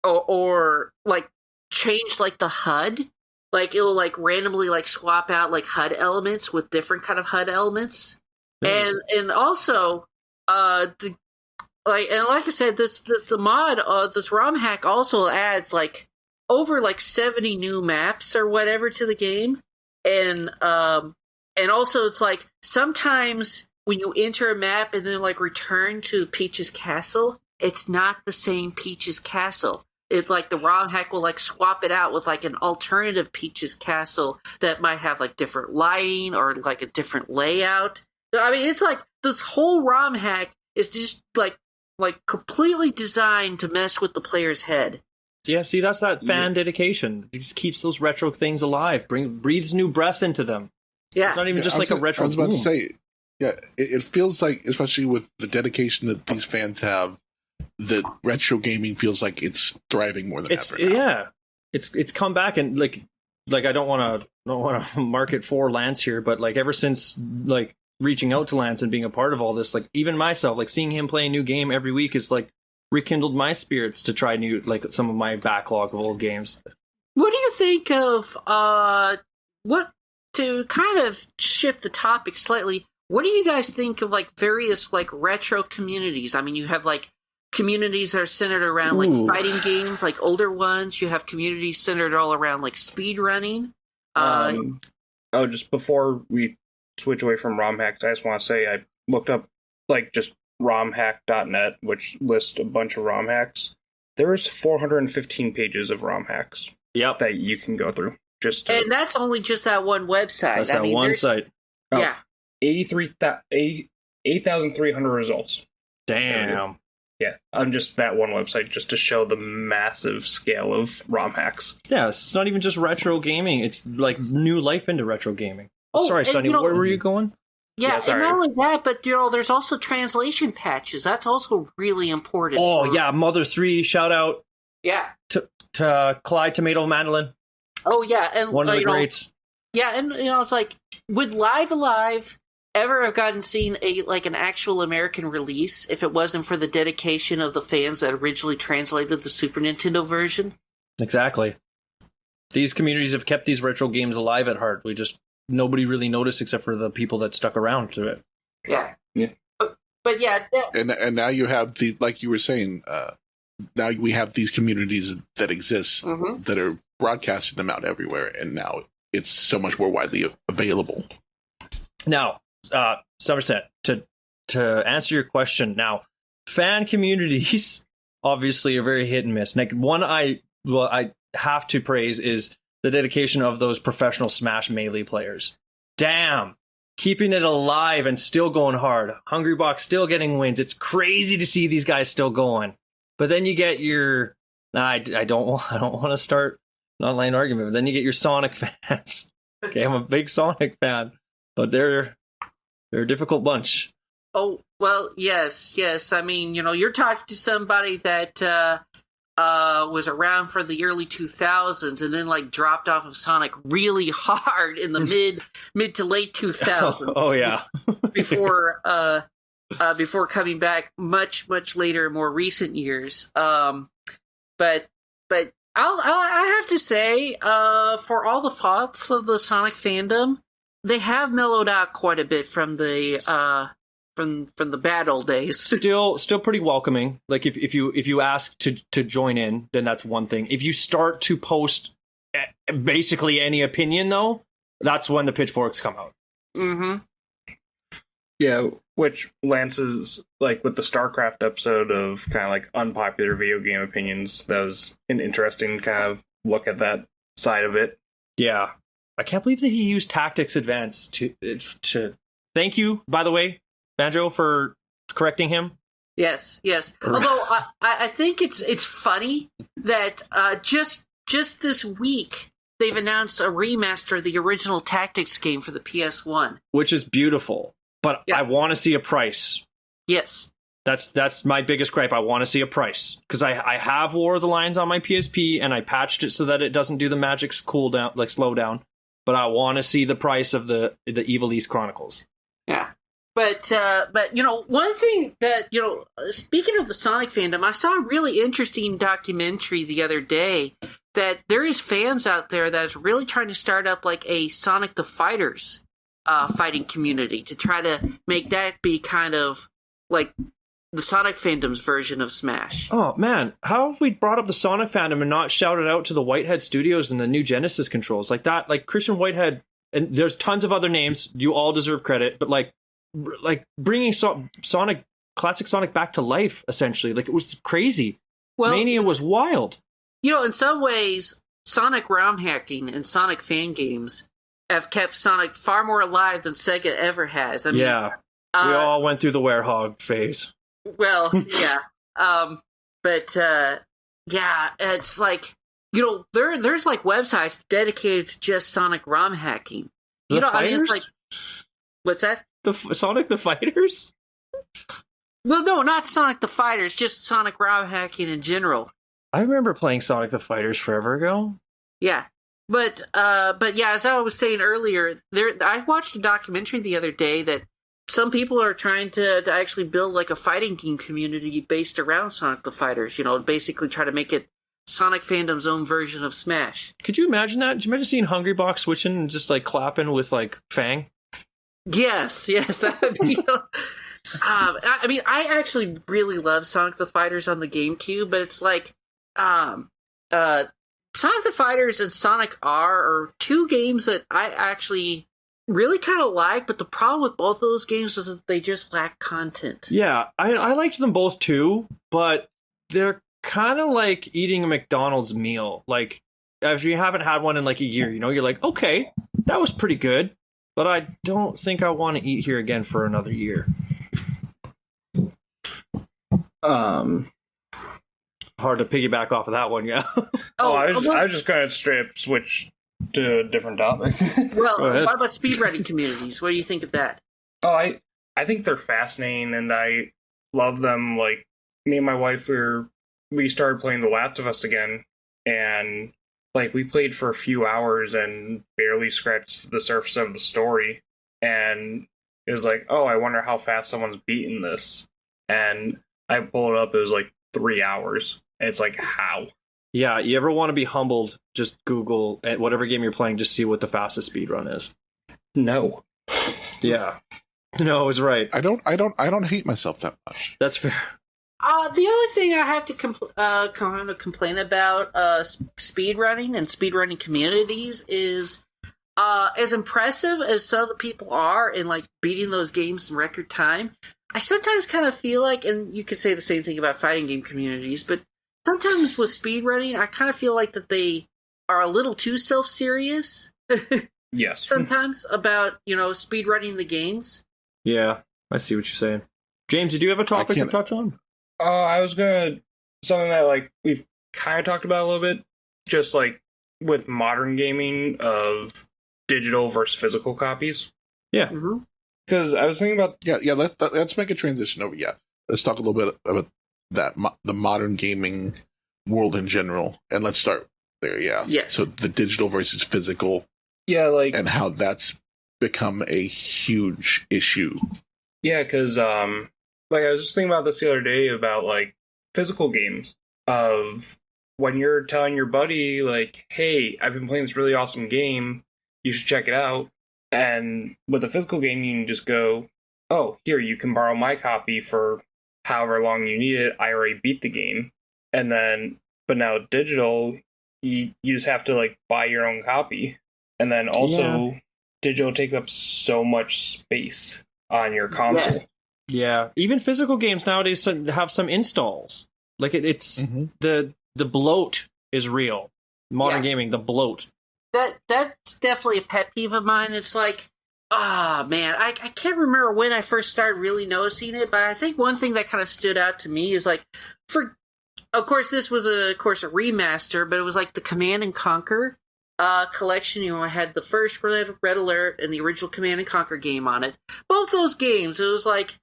or like change like the HUD. Like it'll like randomly like swap out like HUD elements with different kind of HUD elements. Nice. And also like I said, the mod this ROM hack also adds like over like 70 new maps or whatever to the game. And also it's like sometimes when you enter a map and then like return to Peach's castle, it's not the same Peach's castle. It like the ROM hack will like swap it out with like an alternative Peach's castle that might have like different lighting or like a different layout. I mean, it's like this whole ROM hack is just like completely designed to mess with the player's head. Yeah, see, that's that fan dedication. It just keeps those retro things alive, breathes new breath into them. Yeah, it's not even just like a retro. I was about to say, yeah, it feels like, especially with the dedication that these fans have, that retro gaming feels like it's thriving more than ever now. Yeah, it's come back, and like I don't want to market for Lance here, but like ever since like reaching out to Lance and being a part of all this, like even myself, like seeing him play a new game every week is like rekindled my spirits to try new, like some of my backlog of old games. What do you think of what to kind of shift the topic slightly? What do you guys think of like various like retro communities? I mean, you have like communities that are centered around like fighting games, like older ones. You have communities centered all around like speed running. Just before we switch away from ROM hacks, I just want to say I looked up like just romhack.net, which lists a bunch of ROM hacks. There's 415 pages of ROM hacks. Yep. That you can go through. And that's only just that one website. That's that one site. Yeah. 8,300 results. Damn. Yeah, on just that one website, just to show the massive scale of ROM hacks. Yeah, it's not even just retro gaming. It's like new life into retro gaming. Oh, sorry, Sonny, where were you going? Yeah, and not only that, but there's also translation patches. That's also really important. Oh, yeah, Mother 3, shout out. Yeah. To Clyde Tomato Mandolin. Oh, yeah. And one of the greats. Yeah, and it's like, would Live Alive ever have seen an actual American release if it wasn't for the dedication of the fans that originally translated the Super Nintendo version? Exactly. These communities have kept these retro games alive at heart. Nobody really noticed except for the people that stuck around to it. Yeah. Yeah. But yeah. And now you have like you were saying, now we have these communities that exist that are broadcasting them out everywhere, and now it's so much more widely available. Now, Somerset, to answer your question, now, fan communities obviously are very hit and miss. Like one I have to praise is the dedication of those professional Smash Melee players. Damn, keeping it alive and still going hard. Hungrybox still getting wins. It's crazy to see these guys still going. But then you get your I don't want to start an online argument. But then you get your Sonic fans. Okay, I'm a big Sonic fan, but they're a difficult bunch. Oh, well, yes. I mean, you're talking to somebody that was around for the early 2000s and then like dropped off of Sonic really hard in the mid to late 2000s. Oh yeah. before coming back much later in more recent years. But I have to say, for all the faults of the Sonic fandom, they have mellowed out quite a bit from the from the bad old days. Still pretty welcoming. Like if you ask to join in, then that's one thing. If you start to post basically any opinion, though, that's when the pitchforks come out. Mm-hmm. Yeah, which Lance's, like, with the StarCraft episode of kind of like unpopular video game opinions, that was an interesting kind of look at that side of it. Yeah. I can't believe that he used Tactics Advance to thank you, by the way, Banjo, for correcting him. Yes. Although I think it's funny that just this week they've announced a remaster of the original Tactics game for the PS1. Which is beautiful. But yeah. I want to see a price. Yes. That's my biggest gripe. I want to see a price because I have War of the Lions on my PSP and I patched it so that it doesn't do the magic's cooldown, like slow down. But I want to see the price of the Evil East Chronicles. Yeah. But one thing that, speaking of the Sonic fandom, I saw a really interesting documentary the other day that there is fans out there that is really trying to start up like a Sonic the Fighters fighting community to try to make that be kind of like the Sonic fandom's version of Smash. Oh, man. How have we brought up the Sonic fandom and not shouted out to the Whitehead Studios and the new Genesis controls? Like that, like Christian Whitehead, and there's tons of other names. You all deserve credit, but like bringing Sonic, classic Sonic back to life, essentially. Like, it was crazy. Well, Mania was wild. In some ways, Sonic ROM hacking and Sonic fan games have kept Sonic far more alive than Sega ever has. I mean, yeah. We all went through the werehog phase. Well, yeah. Yeah, it's like, there's like websites dedicated to just Sonic ROM hacking. I mean, it's like, what's that? The Sonic the Fighters? Well, no, not Sonic the Fighters, just Sonic ROM hacking in general. I remember playing Sonic the Fighters forever ago. Yeah. But yeah, as I was saying earlier, I watched a documentary the other day that some people are trying to actually build like a fighting game community based around Sonic the Fighters, basically try to make it Sonic fandom's own version of Smash. Could you imagine that? Did you imagine seeing Hungry Box switching and just like clapping with like Fang? Yes, that would be... I mean, I actually really love Sonic the Fighters on the GameCube, but it's like... Sonic the Fighters and Sonic R are two games that I actually really kind of like, but the problem with both of those games is that they just lack content. Yeah, I liked them both too, but they're kind of like eating a McDonald's meal. Like, if you haven't had one in like a year, you're like, okay, that was pretty good, but I don't think I want to eat here again for another year. Hard to piggyback off of that one, yeah. I was just going to straight up switch to a different topic. Well, what about speedrunning communities? What do you think of that? Oh, I think they're fascinating, and I love them. Like, me and my wife, we started playing The Last of Us again, and like we played for a few hours and barely scratched the surface of the story, and it was like, oh, I wonder how fast someone's beaten this. And I pulled it up, it was like 3 hours. And it's like, how? Yeah, you ever want to be humbled, just Google at whatever game you're playing, just see what the fastest speed run is. No. Yeah. No, it's right. I don't hate myself that much. That's fair. The other thing I have to kind of complain about speedrunning and speedrunning communities is as impressive as some of the people are in like beating those games in record time, I sometimes kind of feel like, and you could say the same thing about fighting game communities, but sometimes with speedrunning, I kind of feel like that they are a little too self-serious. Yes. Sometimes about, speedrunning the games. Yeah, I see what you're saying. Jaymz, did you have a topic to touch on? I was going to, something that like we've kind of talked about a little bit, just like with modern gaming of digital versus physical copies. Yeah. Because I was thinking about... Yeah, let's make a transition over. Yeah, let's talk a little bit about that, the modern gaming world in general, and let's start there. Yeah. Yes. So the digital versus physical. Yeah, like... And how that's become a huge issue. Yeah, because like I was just thinking about this the other day about like physical games of when you're telling your buddy like, hey, I've been playing this really awesome game, you should check it out. And with a physical game, you can just go, oh, here, you can borrow my copy for however long you need it. I already beat the game. And then, but now digital, you just have to like buy your own copy. And then also, digital takes up so much space on your console. Yeah, even physical games nowadays have some installs. Like it's the bloat is real. Modern gaming, the bloat. That's definitely a pet peeve of mine. It's like, man, I can't remember when I first started really noticing it, but I think one thing that kind of stood out to me is like, of course, this was a remaster, but it was like the Command and Conquer collection. I had the first Red Alert and the original Command and Conquer game on it. Both those games, it was like,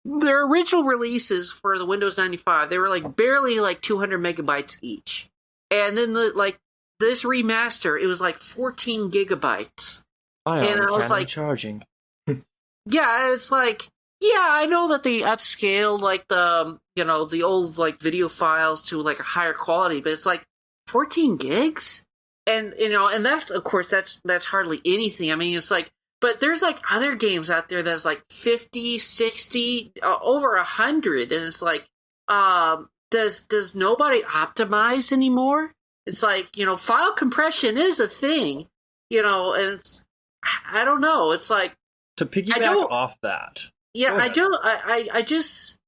their original releases for the Windows 95, they were like barely like 200 megabytes each. And then this remaster, it was like 14 gigabytes. And I was like, charging. Yeah, it's like, yeah, I know that they upscaled like the old like video files to like a higher quality, but it's like 14 gigs? And and that's, of course, that's hardly anything. I mean, it's like, but there's like other games out there that's like 50, 60, over 100, and it's like, does nobody optimize anymore? It's like, file compression is a thing, and it's, I don't know. It's like, to piggyback off that. Yeah, I don't. I just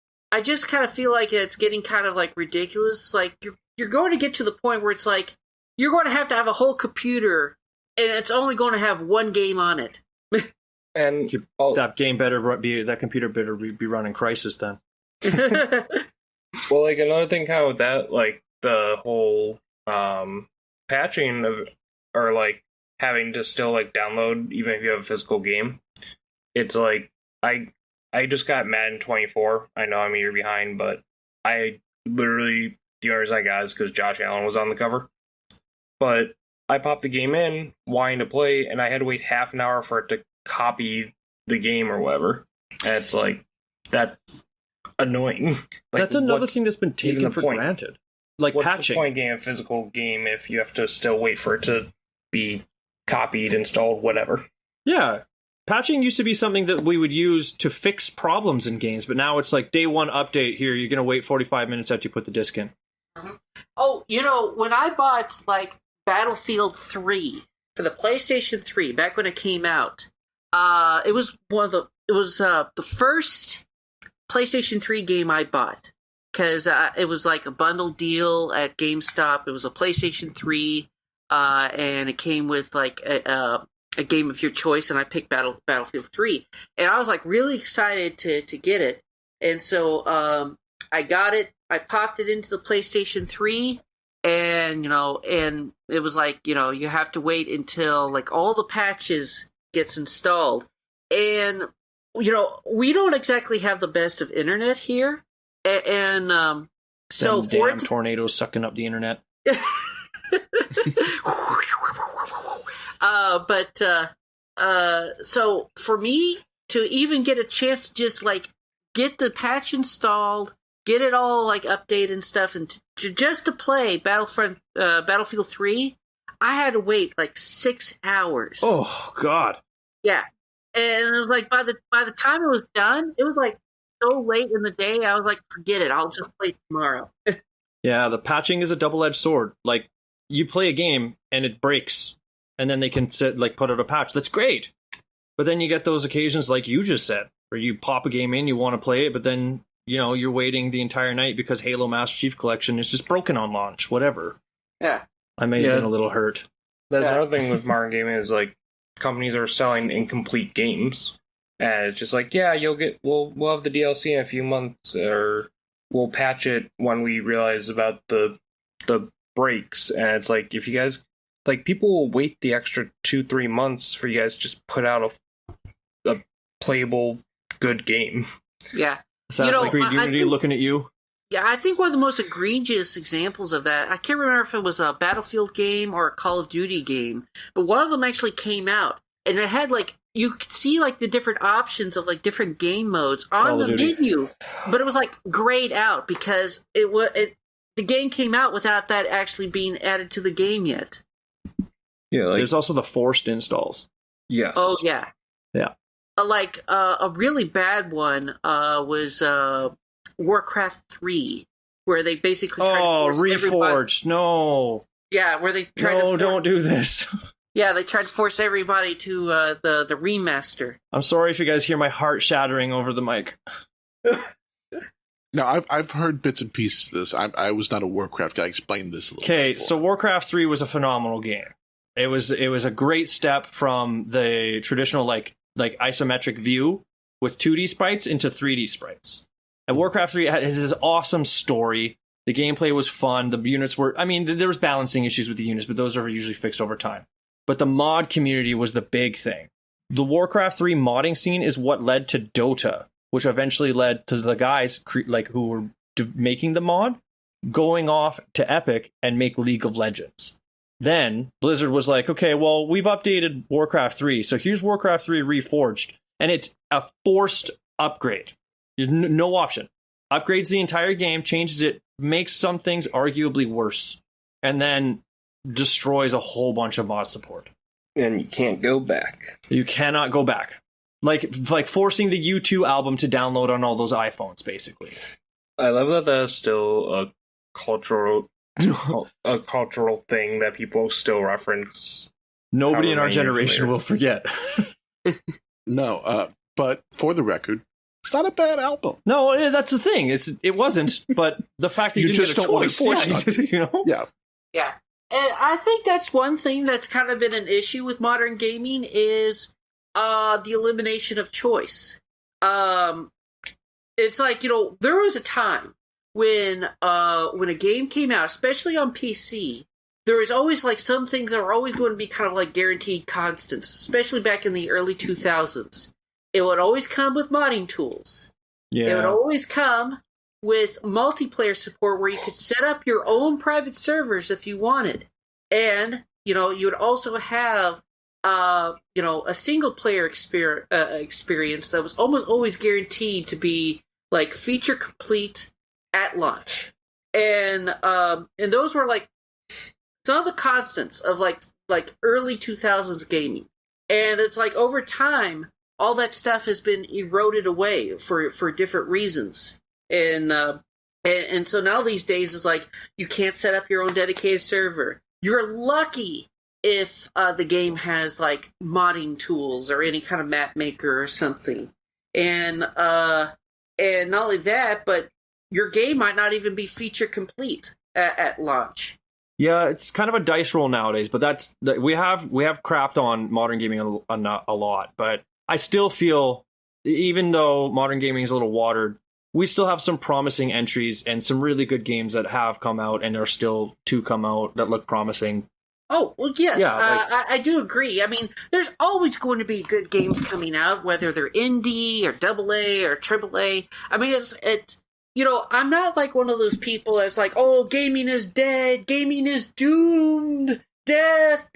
kind of feel like it's getting kind of like ridiculous. It's like you're going to get to the point where it's like you're going to have a whole computer, and it's only going to have one game on it. And that computer better be running Crysis then. Well, like another thing kind of with that, like the whole patching of, or like having to still like download even if you have a physical game. It's like I just got Madden 24. I know I'm a year behind, but I literally, the only reason I got is because Josh Allen was on the cover. But I popped the game in, wanting to play, and I had to wait half an hour for it to copy the game or whatever. And it's like, that's annoying. That's another thing that's been taken for granted. Like what's patching. The point game, a physical game, if you have to still wait for it to be copied, installed, whatever? Yeah. Patching used to be something that we would use to fix problems in games, but now it's like day one update here. You're going to wait 45 minutes after you put the disc in. Oh, when I bought like Battlefield 3 for the PlayStation 3 back when it came out, it was the first PlayStation 3 game I bought because it was like a bundle deal at GameStop. It was a PlayStation 3, and it came with like a game of your choice, and I picked Battlefield 3. And I was like really excited to get it. And so I got it. I popped it into the PlayStation 3, and and it was like, you have to wait until like all the patches gets installed. And we don't exactly have the best of internet here. And so for damn tornadoes sucking up the internet. So for me to even get a chance to just like get the patch installed, get it all like updated and stuff, and just to play Battlefield 3, I had to wait like 6 hours. Oh God. Yeah, and it was like by the time it was done, it was like so late in the day. I was like, forget it, I'll just play tomorrow. Yeah, the patching is a double-edged sword. Like, you play a game and it breaks, and then they can put out a patch. That's great. But then you get those occasions like you just said, where you pop a game in, you want to play it, but then, you're waiting the entire night because Halo Master Chief Collection is just broken on launch, whatever. Yeah. I may have been a little hurt. That's another thing with modern gaming is like companies are selling incomplete games. And it's just like, yeah, we'll have the DLC in a few months, or we'll patch it when we realize about the breaks. And it's like, if you guys, like, people will wait the extra 2-3 months for you guys to just put out a playable good game. Yeah. Assassin's Creed Unity looking at you. Yeah, I think one of the most egregious examples of that, I can't remember if it was a Battlefield game or a Call of Duty game, but one of them actually came out, and it had like, you could see like the different options of like different game modes on the menu, but it was like grayed out because the game came out without that actually being added to the game yet. Yeah, there's also the forced installs. Yes. Oh yeah. Yeah. A really bad one was Warcraft 3, where they basically tried to force Reforged. No. Yeah, where they tried to don't do this. Yeah, they tried to force everybody to the remaster. I'm sorry if you guys hear my heart shattering over the mic. No, I've heard bits and pieces of this. I was not a Warcraft guy. Explain this a little. Okay, so Warcraft 3 was a phenomenal game. It was a great step from the traditional like isometric view with 2D sprites into 3D sprites. And Warcraft 3 has this awesome story. The gameplay was fun. The units were, there was balancing issues with the units, but those are usually fixed over time. But the mod community was the big thing. The Warcraft 3 modding scene is what led to Dota. which eventually led to the guys who were making the mod going off to Epic and make League of Legends. Then Blizzard was like, okay, well, we've updated Warcraft 3, so here's Warcraft 3 Reforged, and it's a forced upgrade. No option. Upgrades the entire game, changes it, makes some things arguably worse, and then destroys a whole bunch of mod support. And you can't go back. You cannot go back. Like forcing the U2 album to download on all those iPhones, basically. I love that that's still a cultural thing that people still reference. Nobody in our generation will forget. No, but for the record, it's not a bad album. No, that's the thing. It wasn't, but the fact that you didn't just get a don't want choice, to force it. you know? Yeah. Yeah. And I think that's one thing that's kind of been an issue with modern gaming is the elimination of choice. It's like, there was a time when a game came out, especially on PC, there was always like some things that were always going to be kind of like guaranteed constants, especially back in the early 2000s. It would always come with modding tools. Yeah. It would always come with multiplayer support where you could set up your own private servers if you wanted. And, you would also have, a single player experience that was almost always guaranteed to be like feature complete at launch. And those were like some of the constants of like early 2000s gaming. And it's like over time, all that stuff has been eroded away for different reasons. And so now these days is like you can't set up your own dedicated server. You're lucky if the game has like modding tools or any kind of map maker or something. And not only that, but your game might not even be feature complete at launch. Yeah, it's kind of a dice roll nowadays, but we have crapped on modern gaming a lot, but I still feel, even though modern gaming is a little watered, we still have some promising entries and some really good games that have come out and are still to come out that look promising. Oh, well, yes, Yeah, I do agree. I mean, there's always going to be good games coming out, whether they're indie or AA or AAA. I mean, it's I'm not like one of those people that's like, oh, gaming is dead, gaming is doomed, death.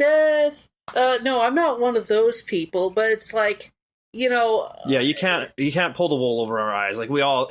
No, I'm not one of those people, but it's like, Yeah, you can't pull the wool over our eyes. Like we all,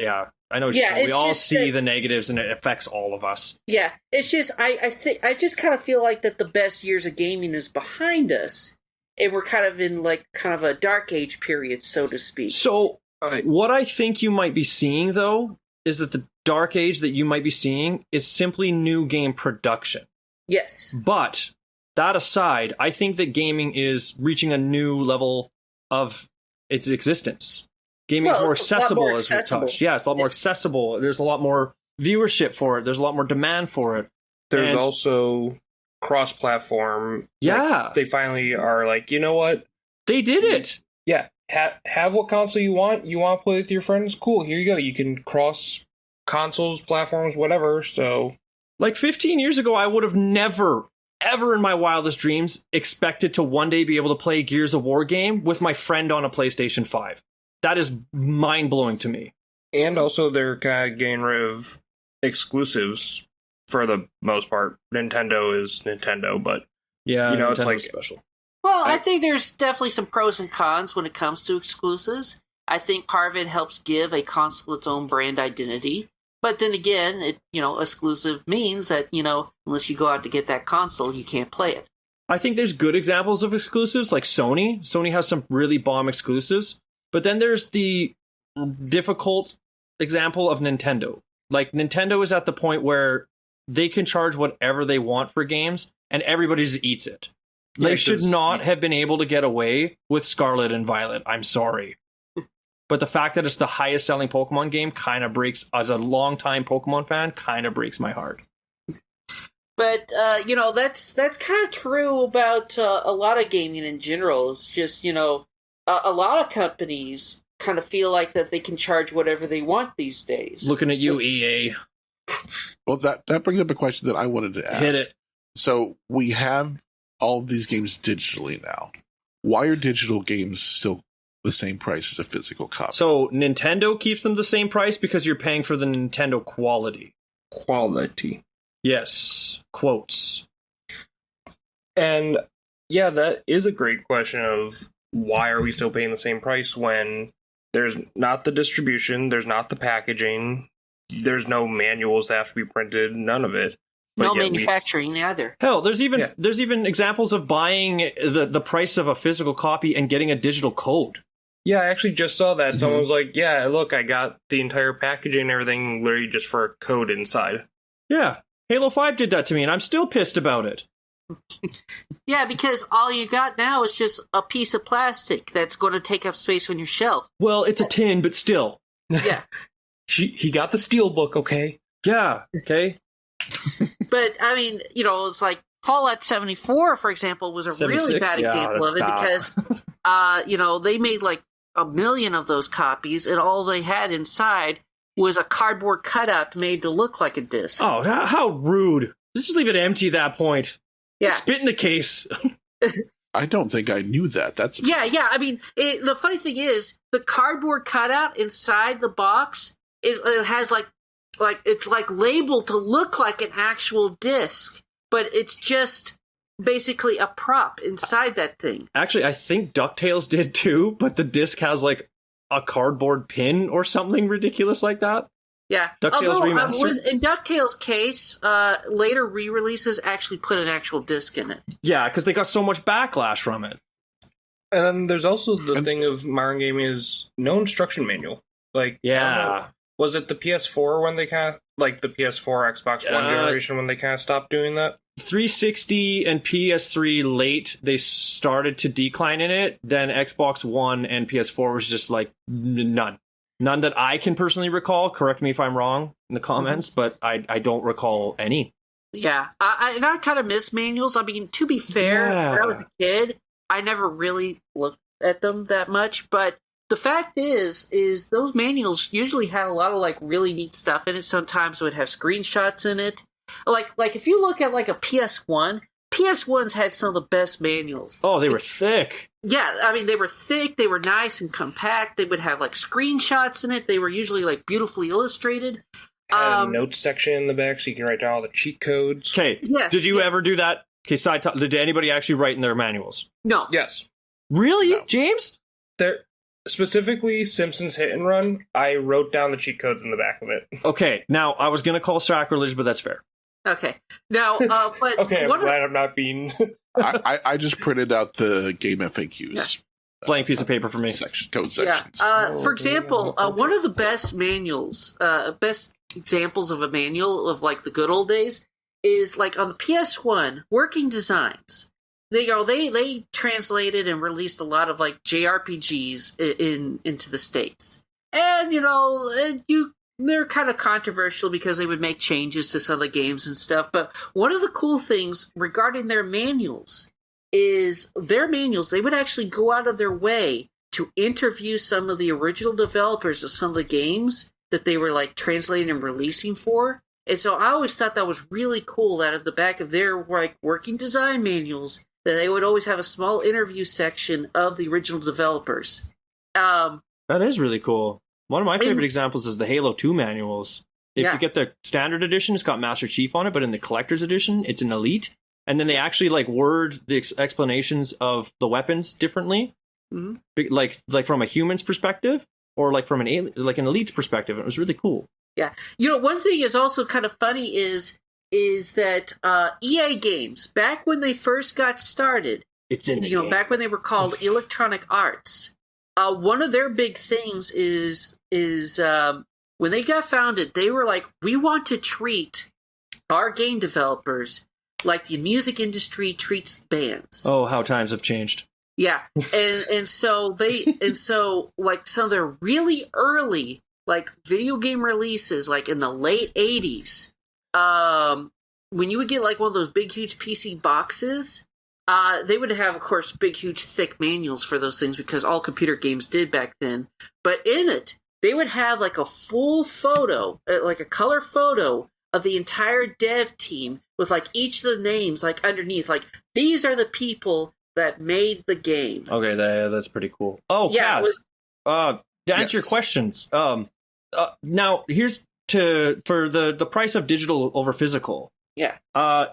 I know what you're saying. We all see the negatives and it affects all of us. Yeah, it's just, I just kind of feel like that the best years of gaming is behind us, and we're kind of in like kind of a dark age period, so to speak. So, what I think you might be seeing, though, is that the dark age that you might be seeing is simply new game production. Yes. But, that aside, I think that gaming is reaching a new level of its existence. Gaming is more accessible, as we touched. Yeah, it's a lot more accessible. There's a lot more viewership for it. There's a lot more demand for it. There's also cross-platform. Yeah. Like, they finally are like, you know what? They did it. Yeah. Have what console you want. You want to play with your friends? Cool, here you go. You can cross consoles, platforms, whatever. So, like 15 years ago, I would have never, ever in my wildest dreams expected to one day be able to play a Gears of War game with my friend on a PlayStation 5. That is mind-blowing to me. And also, they're kind of getting rid of exclusives for the most part. Nintendo is Nintendo, but yeah, it's like special. Well, I think there's definitely some pros and cons when it comes to exclusives. I think part of it helps give a console its own brand identity. But then again, exclusive means that, unless you go out to get that console, you can't play it. I think there's good examples of exclusives, like Sony. Sony has some really bomb exclusives. But then there's the difficult example of Nintendo. Like, Nintendo is at the point where they can charge whatever they want for games, and everybody just eats it. They should not have been able to get away with Scarlet and Violet. I'm sorry. But the fact that it's the highest selling Pokemon game kind of breaks, as a longtime Pokemon fan, kind of breaks my heart. But, that's kind of true about a lot of gaming in general. It's just, a lot of companies kind of feel like that they can charge whatever they want these days. Looking at you, EA. Well, that brings up a question that I wanted to ask. Hit it. So we have all of these games digitally now. Why are digital games still the same price as a physical copy. So Nintendo keeps them the same price because you're paying for the Nintendo quality. Quality. Yes. Quotes. And yeah, that is a great question of why are we still paying the same price when there's not the distribution, there's not the packaging, there's no manuals that have to be printed, none of it. No manufacturing either. Hell, there's even examples of buying the price of a physical copy and getting a digital code. Yeah, I actually just saw that. Someone was like, yeah, look, I got the entire packaging and everything literally just for a code inside. Yeah, Halo 5 did that to me, and I'm still pissed about it. Yeah, because all you got now is just a piece of plastic that's going to take up space on your shelf. Well, it's a tin, but still. Yeah. He got the steelbook, okay? Yeah, okay. But, I mean, it's like Fallout 74, for example, was a 76? really bad example of it because, they made like 1 million of those copies, and all they had inside was a cardboard cutout made to look like a disc. Oh, how rude. Just leave it empty at that point. Yeah. Spit in the case. I don't think I knew that. That's Yeah. I mean, the funny thing is, the cardboard cutout inside the box it has like it's like labeled to look like an actual disc, but it's just basically a prop inside that thing. Actually, I think DuckTales did too, but the disc has like a cardboard pin or something ridiculous like that. Yeah. DuckTales Remastered? In DuckTales' case, later re-releases actually put an actual disc in it. Yeah, because they got so much backlash from it. And then there's also the thing of modern gaming is no instruction manual. Like, yeah. Was it the PS4 when they kind of, like the PS4, Xbox One generation when they kind of stopped doing that? 360 and PS3 late, they started to decline in it. Then Xbox One and PS4 was just like none. None that I can personally recall. Correct me if I'm wrong in the comments, but I don't recall any. Yeah, I kind of miss manuals. I mean, to be fair, when I was a kid, I never really looked at them that much. But the fact is those manuals usually had a lot of like really neat stuff in it. Sometimes it would have screenshots in it. Like if you look at like a PS1, PS1s had some of the best manuals. Oh, they were thick. Yeah, I mean, they were thick, they were nice and compact, they would have, like, screenshots in it, they were usually, like, beautifully illustrated. Had a notes section in the back so you can write down all the cheat codes. Okay, yes, did you ever do that? Okay, side talk, did anybody actually write in their manuals? No. Yes. Really, No. Jaymz? There, specifically, Simpsons Hit and Run, I wrote down the cheat codes in the back of it. Okay, now, I was going to call sacrilege, but that's fair. Okay. Now, but... Okay, I'm glad I'm not being... I just printed out the game FAQs. Blank piece of paper for me. Code sections. For example, one of the best manuals, best examples of a manual of, like, the good old days is, like, on the PS1, Working Designs. They translated and released a lot of, like, JRPGs into the States. And, they're kind of controversial because they would make changes to some of the games and stuff. But one of the cool things regarding their manuals is they would actually go out of their way to interview some of the original developers of some of the games that they were like translating and releasing for. And so I always thought that was really cool that at the back of their like working design manuals that they would always have a small interview section of the original developers. That is really cool. One of my favorite examples is the Halo 2 manuals. If you get the standard edition, it's got Master Chief on it, but in the collector's edition, it's an Elite. And then they actually like word the explanations of the weapons differently, like from a human's perspective, or like from an Elite's perspective. It was really cool. Yeah, one thing is also kind of funny is that EA Games, back when they first got started, it's in the game. Back when they were called Electronic Arts. One of their big things is when they got founded, they were like, we want to treat our game developers like the music industry treats bands. Oh, how times have changed. Yeah, and so like some of their really early like video game releases, like in the late 80s, when you would get like one of those big huge PC boxes. They would have, of course, big, huge, thick manuals for those things because all computer games did back then. But in it, they would have like a full photo, like a color photo of the entire dev team with like each of the names like underneath. Like, these are the people that made the game. Okay, that's pretty cool. Oh, Yeah, Kaz, to answer your questions. Now here's for the price of digital over physical. Yeah.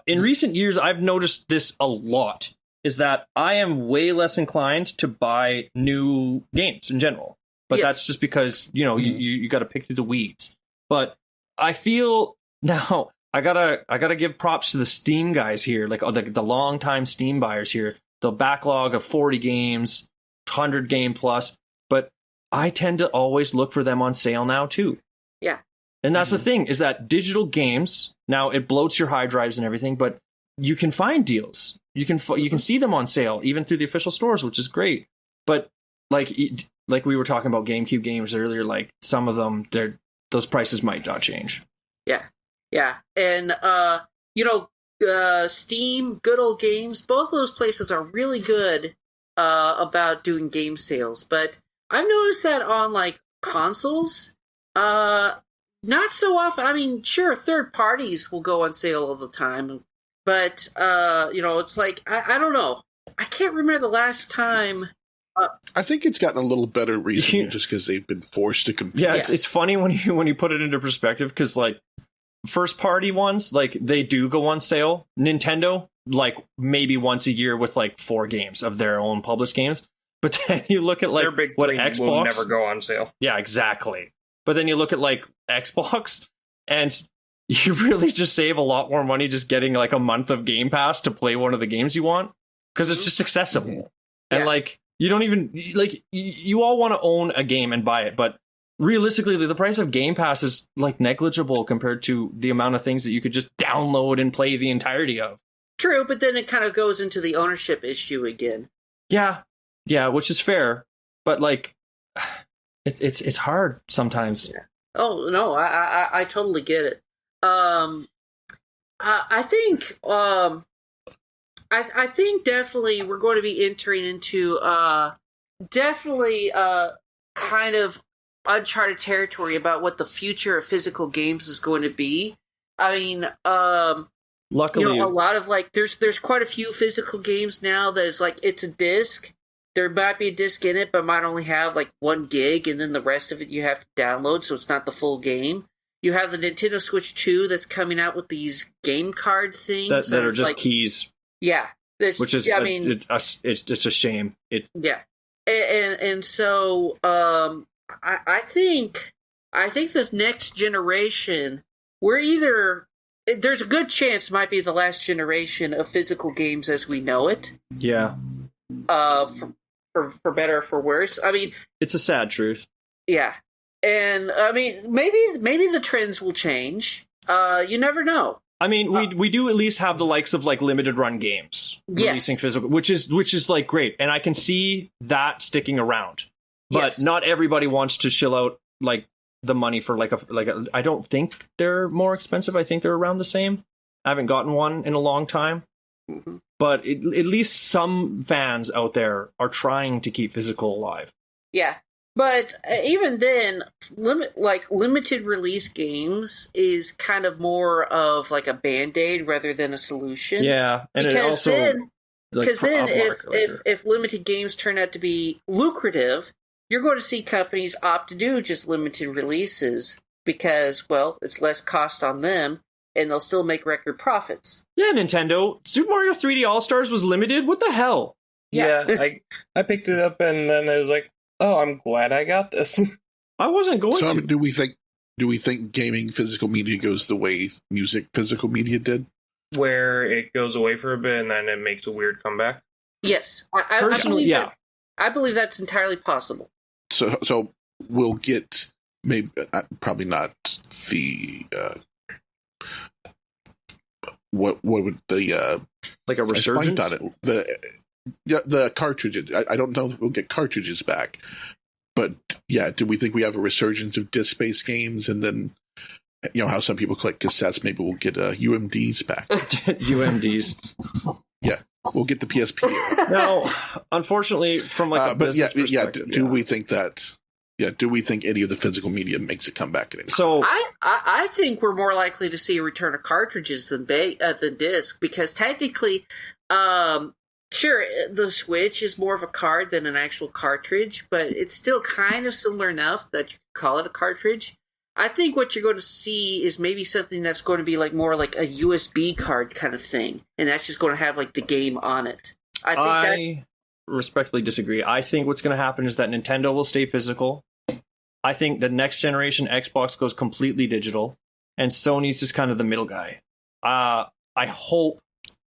In recent years, I've noticed this a lot. Is that I am way less inclined to buy new games in general, but that's just because you got to pick through the weeds. But I feel now I gotta give props to the Steam guys here, like the long-time Steam buyers here. The backlog of 40 games, 100 game plus, but I tend to always look for them on sale now too. Yeah. And that's the thing, is that digital games, now it bloats your hard drives and everything, but you can find deals. You can see them on sale, even through the official stores, which is great. But like we were talking about GameCube games earlier, like some of them, those prices might not change. Yeah. And, Steam, Good Old Games, both of those places are really good about doing game sales. But I've noticed that on, like, consoles, not so often. I mean, sure, third parties will go on sale all the time. But, it's like, I don't know. I can't remember the last time. I think it's gotten a little better recently just because they've been forced to compete. Yeah, it's funny when you put it into perspective, because, like, first party ones, like, they do go on sale. Nintendo, like, maybe once a year with like 4 games of their own published games. But then you look at like Their big what three Xbox will never go on sale. Yeah, exactly. But then you look at like Xbox, and you really just save a lot more money just getting like a month of Game Pass to play one of the games you want, because it's just accessible. And like, you don't even like, you all want to own a game and buy it, but realistically, the price of Game Pass is like negligible compared to the amount of things that you could just download and play the entirety of. True, but then it kind of goes into the ownership issue again. Yeah, which is fair, but like, it's hard sometimes. Yeah. Oh no, I totally get it. I think I think definitely we're going to be entering into kind of uncharted territory about what the future of physical games is going to be. I mean, luckily, a lot of like there's quite a few physical games now that is like it's a disc. There might be a disc in it, but might only have like 1 gig, and then the rest of it you have to download, so it's not the full game. You have the Nintendo Switch 2 that's coming out with these game card things that are just like, keys. Yeah, which is it's a shame. And so I think this next generation, there's a good chance might be the last generation of physical games as we know it. Yeah. For better or for worse. I mean, it's a sad truth. Yeah. And I mean, maybe the trends will change. You never know. I mean, we do at least have the likes of like limited run games releasing physical, which is like great, and I can see that sticking around. But not everybody wants to shill out like the money for like a. I don't think they're more expensive. I think they're around the same. I haven't gotten one in a long time, but at least some fans out there are trying to keep physical alive. Yeah. But even then, limited release games is kind of more of like a Band-Aid rather than a solution. Yeah, and because then if limited games turn out to be lucrative, you're going to see companies opt to do just limited releases because, well, it's less cost on them, and they'll still make record profits. Yeah, Nintendo, Super Mario 3D All-Stars was limited. What the hell? Yeah, I picked it up and then I was like, oh, I'm glad I got this. I wasn't going to. Do we think gaming physical media goes the way music physical media did? Where it goes away for a bit and then it makes a weird comeback? Yes. Personally, I believe that's entirely possible. So we'll get maybe probably not the what would the like a resurgence on it the cartridges. I don't know if we'll get cartridges back, but yeah, do we think we have a resurgence of disc-based games, and then how some people collect cassettes? Maybe we'll get UMDs back. UMDs. Yeah, we'll get the PSP. Now, unfortunately, from like a business perspective, do we think that? Yeah, do we think any of the physical media makes it come back anymore? So I think we're more likely to see a return of cartridges than disc, because technically, sure, the Switch is more of a card than an actual cartridge, but it's still kind of similar enough that you could call it a cartridge. I think what you're going to see is maybe something that's going to be like more like a USB card kind of thing, and that's just going to have like the game on it. I respectfully disagree. I think what's going to happen is that Nintendo will stay physical. I think the next generation Xbox goes completely digital, and Sony's just kind of the middle guy. I hope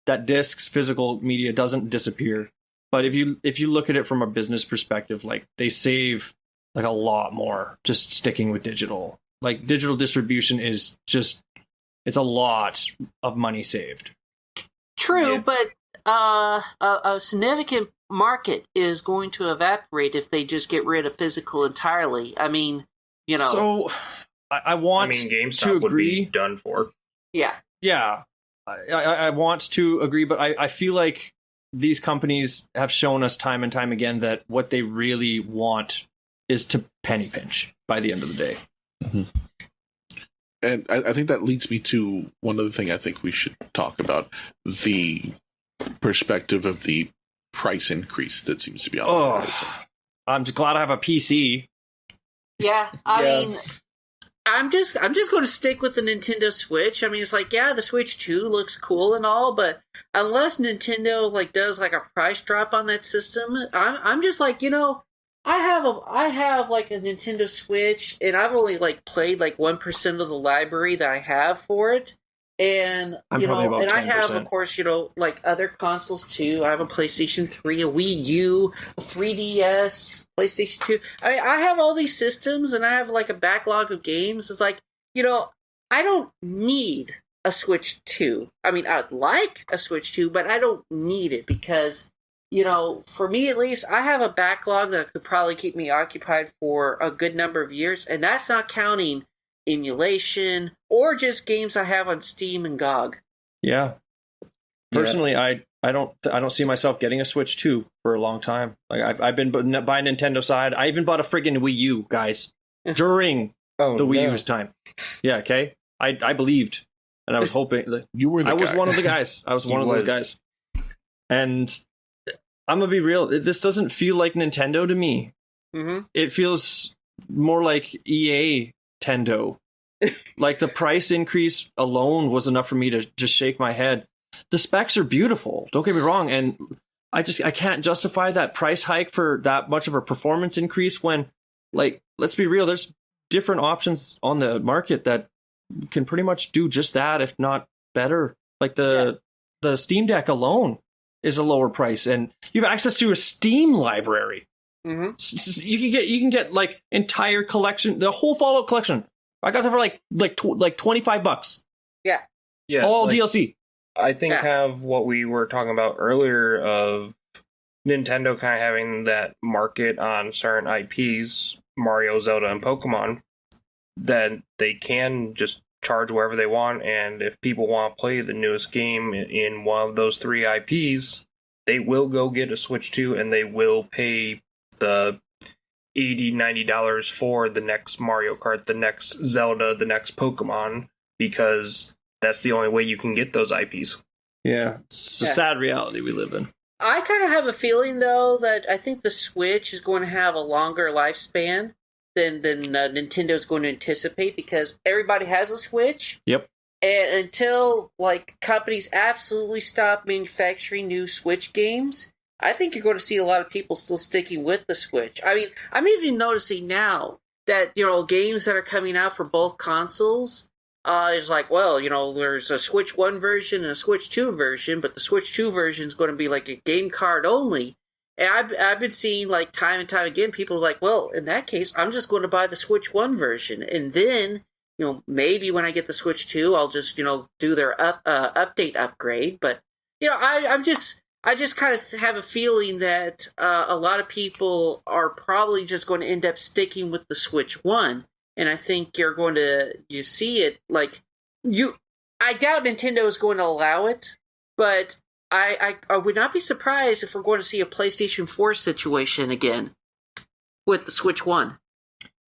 that discs, physical media, doesn't disappear. But if you look at it from a business perspective, like they save like a lot more just sticking with digital. Like digital distribution is just, it's a lot of money saved. True, but a significant market is going to evaporate if they just get rid of physical entirely. I mean, you know. So I want GameStop to agree. Would be done for. Yeah. Yeah. I want to agree, but I feel like these companies have shown us time and time again that what they really want is to penny pinch by the end of the day. Mm-hmm. And I think that leads me to one other thing I think we should talk about, the perspective of the price increase that seems to be on the horizon. I'm just glad I have a PC. Yeah, I mean, I'm just going to stick with the Nintendo Switch. I mean, it's like, yeah, the Switch 2 looks cool and all, but unless Nintendo like does like a price drop on that system, I'm just like, you know, I have like a Nintendo Switch, and I've only like played like 1% of the library that I have for it. And you know, and 10%. I have, of course, you know, like other consoles too. I have a PlayStation 3, a Wii U, a 3DS, PlayStation 2. I have all these systems, and I have like a backlog of games. It's like, you know, I don't need a Switch 2. I mean, I'd like a Switch 2, but I don't need it because, you know, for me at least, I have a backlog that could probably keep me occupied for a good number of years, and that's not counting emulation or just games I have on Steam and GOG. Yeah. Personally, I don't see myself getting a Switch 2 for a long time. Like I've been buying Nintendo side. I even bought a friggin' Wii U, guys, during the Wii U's time. Yeah, okay. I believed, and I was hoping that you were. I was one of the guys. I was one of those guys. And I'm gonna be real. This doesn't feel like Nintendo to me. Mm-hmm. It feels more like EA Tendo. Like the price increase alone was enough for me to just shake my head. The specs are beautiful, don't get me wrong, and I can't justify that price hike for that much of a performance increase when, like, let's be real, there's different options on the market that can pretty much do just that, if not better. Like the Steam Deck alone is a lower price, and you have access to a Steam library. Mm-hmm. You can get like entire collection, the whole Fallout collection. I got that for like $25. Yeah. All like, DLC. I think kind of what we were talking about earlier of Nintendo kind of having that market on certain IPs, Mario, Zelda, and Pokemon, that they can just charge wherever they want, and if people want to play the newest game in one of those three IPs, they will go get a Switch 2, and they will pay the $80-$90 for the next Mario Kart, the next Zelda, the next Pokemon, because that's the only way you can get those IPs. Yeah, it's a sad reality we live in. I kind of have a feeling, though, that I think the Switch is going to have a longer lifespan than Nintendo's going to anticipate, because everybody has a Switch. Yep. And until like companies absolutely stop manufacturing new Switch games, I think you're going to see a lot of people still sticking with the Switch. I mean, I'm even noticing now that, you know, games that are coming out for both consoles is like, well, you know, there's a Switch 1 version and a Switch 2 version, but the Switch 2 version is going to be like a game card only. And I've been seeing, like, time and time again, people are like, well, in that case, I'm just going to buy the Switch 1 version. And then, you know, maybe when I get the Switch 2, I'll just, you know, do their update upgrade. But, you know, I just kind of have a feeling that a lot of people are probably just going to end up sticking with the Switch 1. And I think you see it, like, I doubt Nintendo is going to allow it, but I would not be surprised if we're going to see a PlayStation 4 situation again with the Switch 1.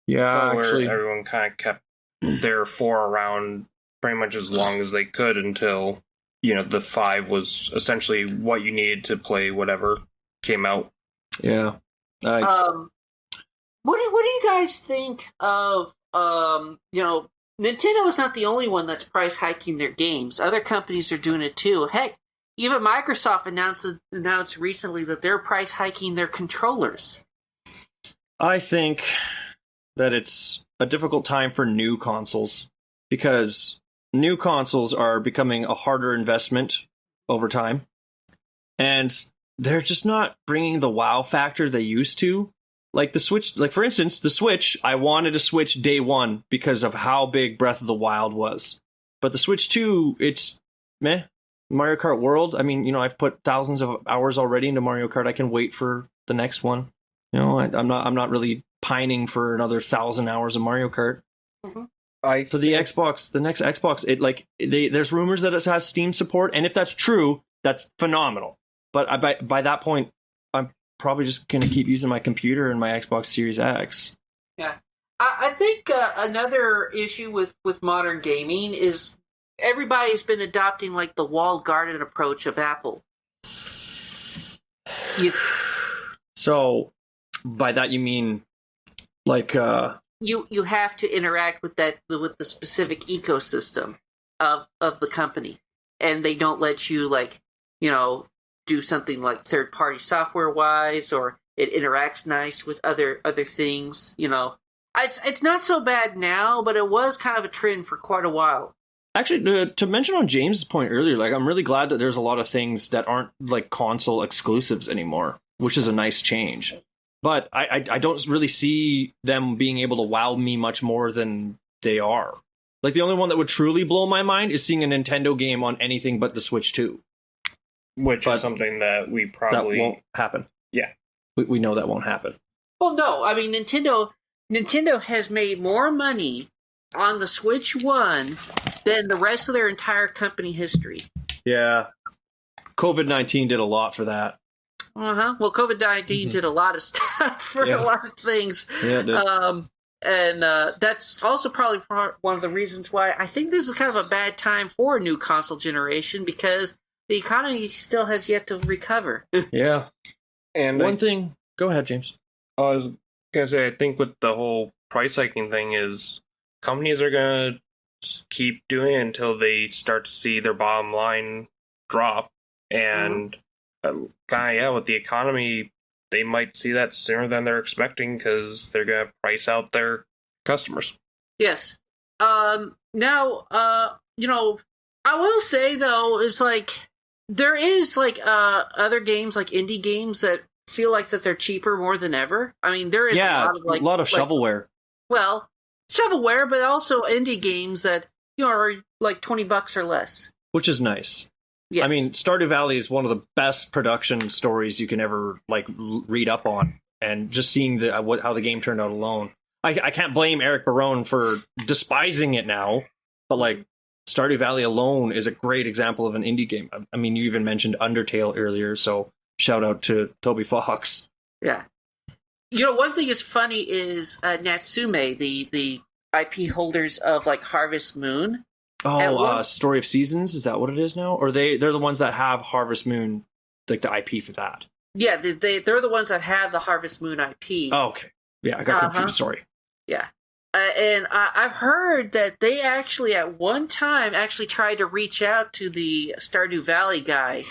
Yeah, where actually, everyone kind of kept their 4 around pretty much as long as they could until the 5 was essentially what you needed to play whatever came out. Yeah. What do you guys think of Nintendo is not the only one that's price hiking their games. Other companies are doing it too. Heck, even Microsoft announced recently that they're price hiking their controllers. I think that it's a difficult time for new consoles because new consoles are becoming a harder investment over time. And they're just not bringing the wow factor they used to. Like the Switch, like for instance, the Switch, I wanted a Switch day one because of how big Breath of the Wild was. But the Switch 2, it's meh. Mario Kart World, I mean, I've put thousands of hours already into Mario Kart. I can wait for the next one. I'm not really pining for another 1,000 hours of Mario Kart. Mm-hmm. For the Xbox, the next Xbox, there's rumors that it has Steam support, and if that's true, that's phenomenal. But by that point, I'm probably just going to keep using my computer and my Xbox Series X. Yeah. I think another issue with modern gaming is everybody's been adopting like the walled garden approach of Apple. So, by that you mean like you have to interact with the specific ecosystem of the company, and they don't let you do something like third-party software-wise, or it interacts nice with other things. It's not so bad now, but it was kind of a trend for quite a while. Actually, to mention on James' point earlier, I'm really glad that there's a lot of things that aren't like console exclusives anymore, which is a nice change. But I don't really see them being able to wow me much more than they are. Like the only one that would truly blow my mind is seeing a Nintendo game on anything but the Switch 2. Which is something that we probably... That won't happen. Yeah. We know that won't happen. Well, no. I mean, Nintendo has made more money on the Switch 1 than the rest of their entire company history. Yeah. COVID-19 did a lot for that. Uh-huh. Well, COVID-19 did a lot of stuff for a lot of things. Yeah, it did. And that's also probably one of the reasons why I think this is kind of a bad time for a new console generation, because the economy still has yet to recover. Yeah. And one thing... Go ahead, James. I was going to say, I think with the whole price hiking thing is companies are going to keep doing it until they start to see their bottom line drop. And with the economy, they might see that sooner than they're expecting because they're going to price out their customers. Yes. Now, I will say, though, is there is other games, like indie games, that feel like that they're cheaper more than ever. I mean, there is a lot of shovelware. Well, shovelware, but also indie games that are like $20 or less, which is nice. Yes. I mean, Stardew Valley is one of the best production stories you can ever read up on, and just seeing how the game turned out alone, I can't blame Eric Barone for despising it now, but Stardew Valley alone is a great example of an indie game. I mean, you even mentioned Undertale earlier, so shout out to Toby Fox. Yeah. One thing that's funny is Natsume, the IP holders of Harvest Moon. Story of Seasons, is that what it is now? Or they're the ones that have Harvest Moon, the IP for that? Yeah, they're the ones that have the Harvest Moon IP. Oh, okay. Yeah, I got confused, sorry. Yeah. And I've heard that they actually, at one time, tried to reach out to the Stardew Valley guy,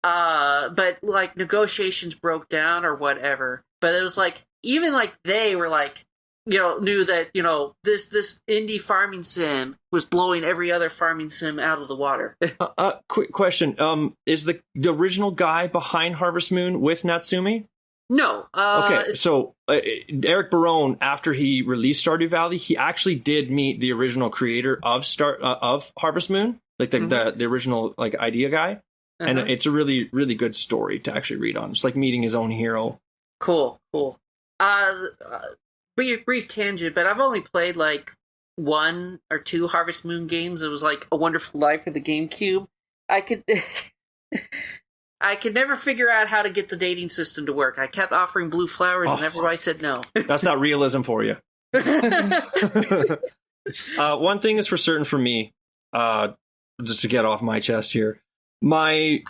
but negotiations broke down or whatever. But it was even they were knew that this indie farming sim was blowing every other farming sim out of the water. Quick question: is the original guy behind Harvest Moon with Natsume? No. Okay, so Eric Barone, after he released Stardew Valley, he actually did meet the original creator of Harvest Moon, the original idea guy, and it's a really, really good story to actually read on. It's like meeting his own hero. Cool. Brief tangent, but I've only played 1 or 2 Harvest Moon games. It was A Wonderful Life for the GameCube. I could never figure out how to get the dating system to work. I kept offering blue flowers, and everybody said no. That's not realism for you. One thing is for certain for me, just to get off my chest here. my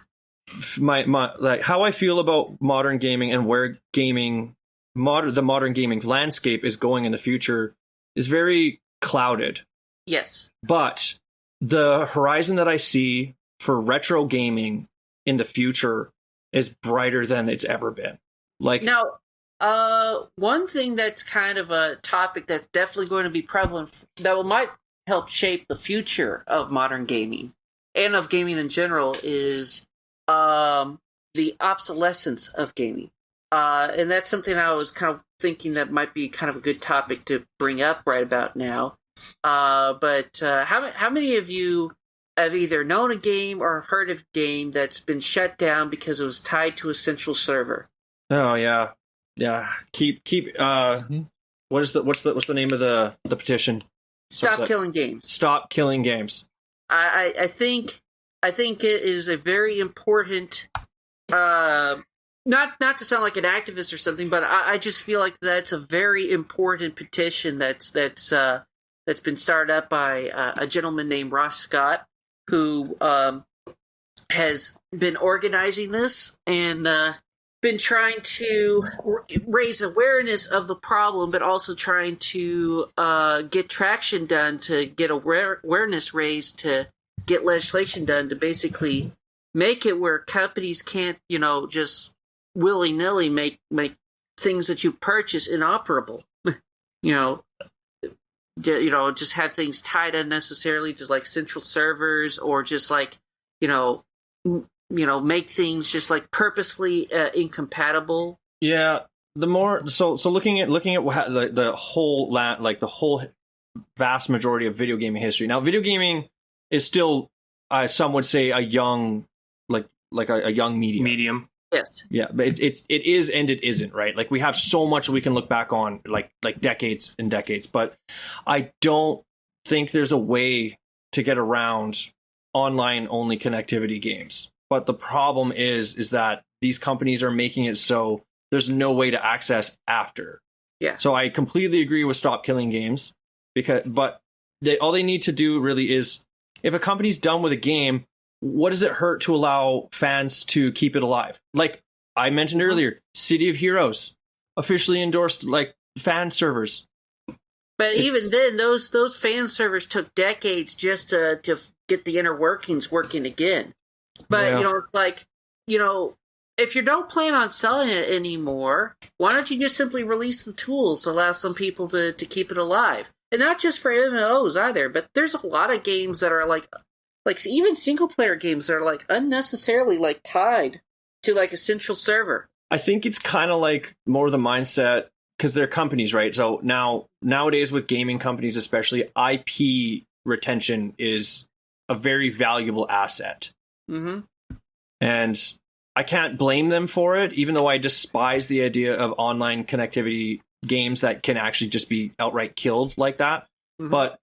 like how I feel about modern gaming and where the modern gaming landscape is going in the future is very clouded. Yes. But the horizon that I see for retro gaming in the future is brighter than it's ever been. Like now, one thing that's kind of a topic that's definitely going to be prevalent that might help shape the future of modern gaming and of gaming in general is the obsolescence of gaming. And that's something I was kind of thinking that might be kind of a good topic to bring up right about now. But how many of you have either known a game or heard of a game that's been shut down because it was tied to a central server? Oh yeah. Keep what's the name of the petition? Stop killing games. Stop killing games. I think it is a very important not to sound like an activist or something, but I just feel like that's a very important petition that's been started up by a gentleman named Ross Scott, who has been organizing this and been trying to raise awareness of the problem, but also trying to get traction done to get awareness raised, to get legislation done to basically make it where companies can't, just willy-nilly make things that you purchase inoperable. Just have things tied unnecessarily, just like central servers, or just like, make things just like purposely incompatible. Yeah, the more so looking at the whole the whole vast majority of video gaming history. Now, video gaming is still, some would say, a young a young medium. Yes. Yeah, but it is and it isn't, right? Like, we have so much we can look back on, like decades and decades. But I don't think there's a way to get around online only connectivity games. But the problem is that these companies are making it so there's no way to access after. Yeah. So I completely agree with stop killing games, but all they need to do really is, if a company's done with a game, what does it hurt to allow fans to keep it alive? Like I mentioned earlier, City of Heroes officially endorsed like fan servers. But even then, those fan servers took decades just to get the inner workings working again. But if you don't plan on selling it anymore, why don't you just simply release the tools to allow some people to keep it alive? And not just for MMOs either, but there's a lot of games that are like even single player games that are like unnecessarily like tied to like a central server. I think it's kind of like more the mindset, because they're companies, right? So nowadays with gaming companies, especially, IP retention is a very valuable asset. Mm-hmm. And I can't blame them for it, even though I despise the idea of online connectivity games that can actually just be outright killed like that. Mm-hmm. But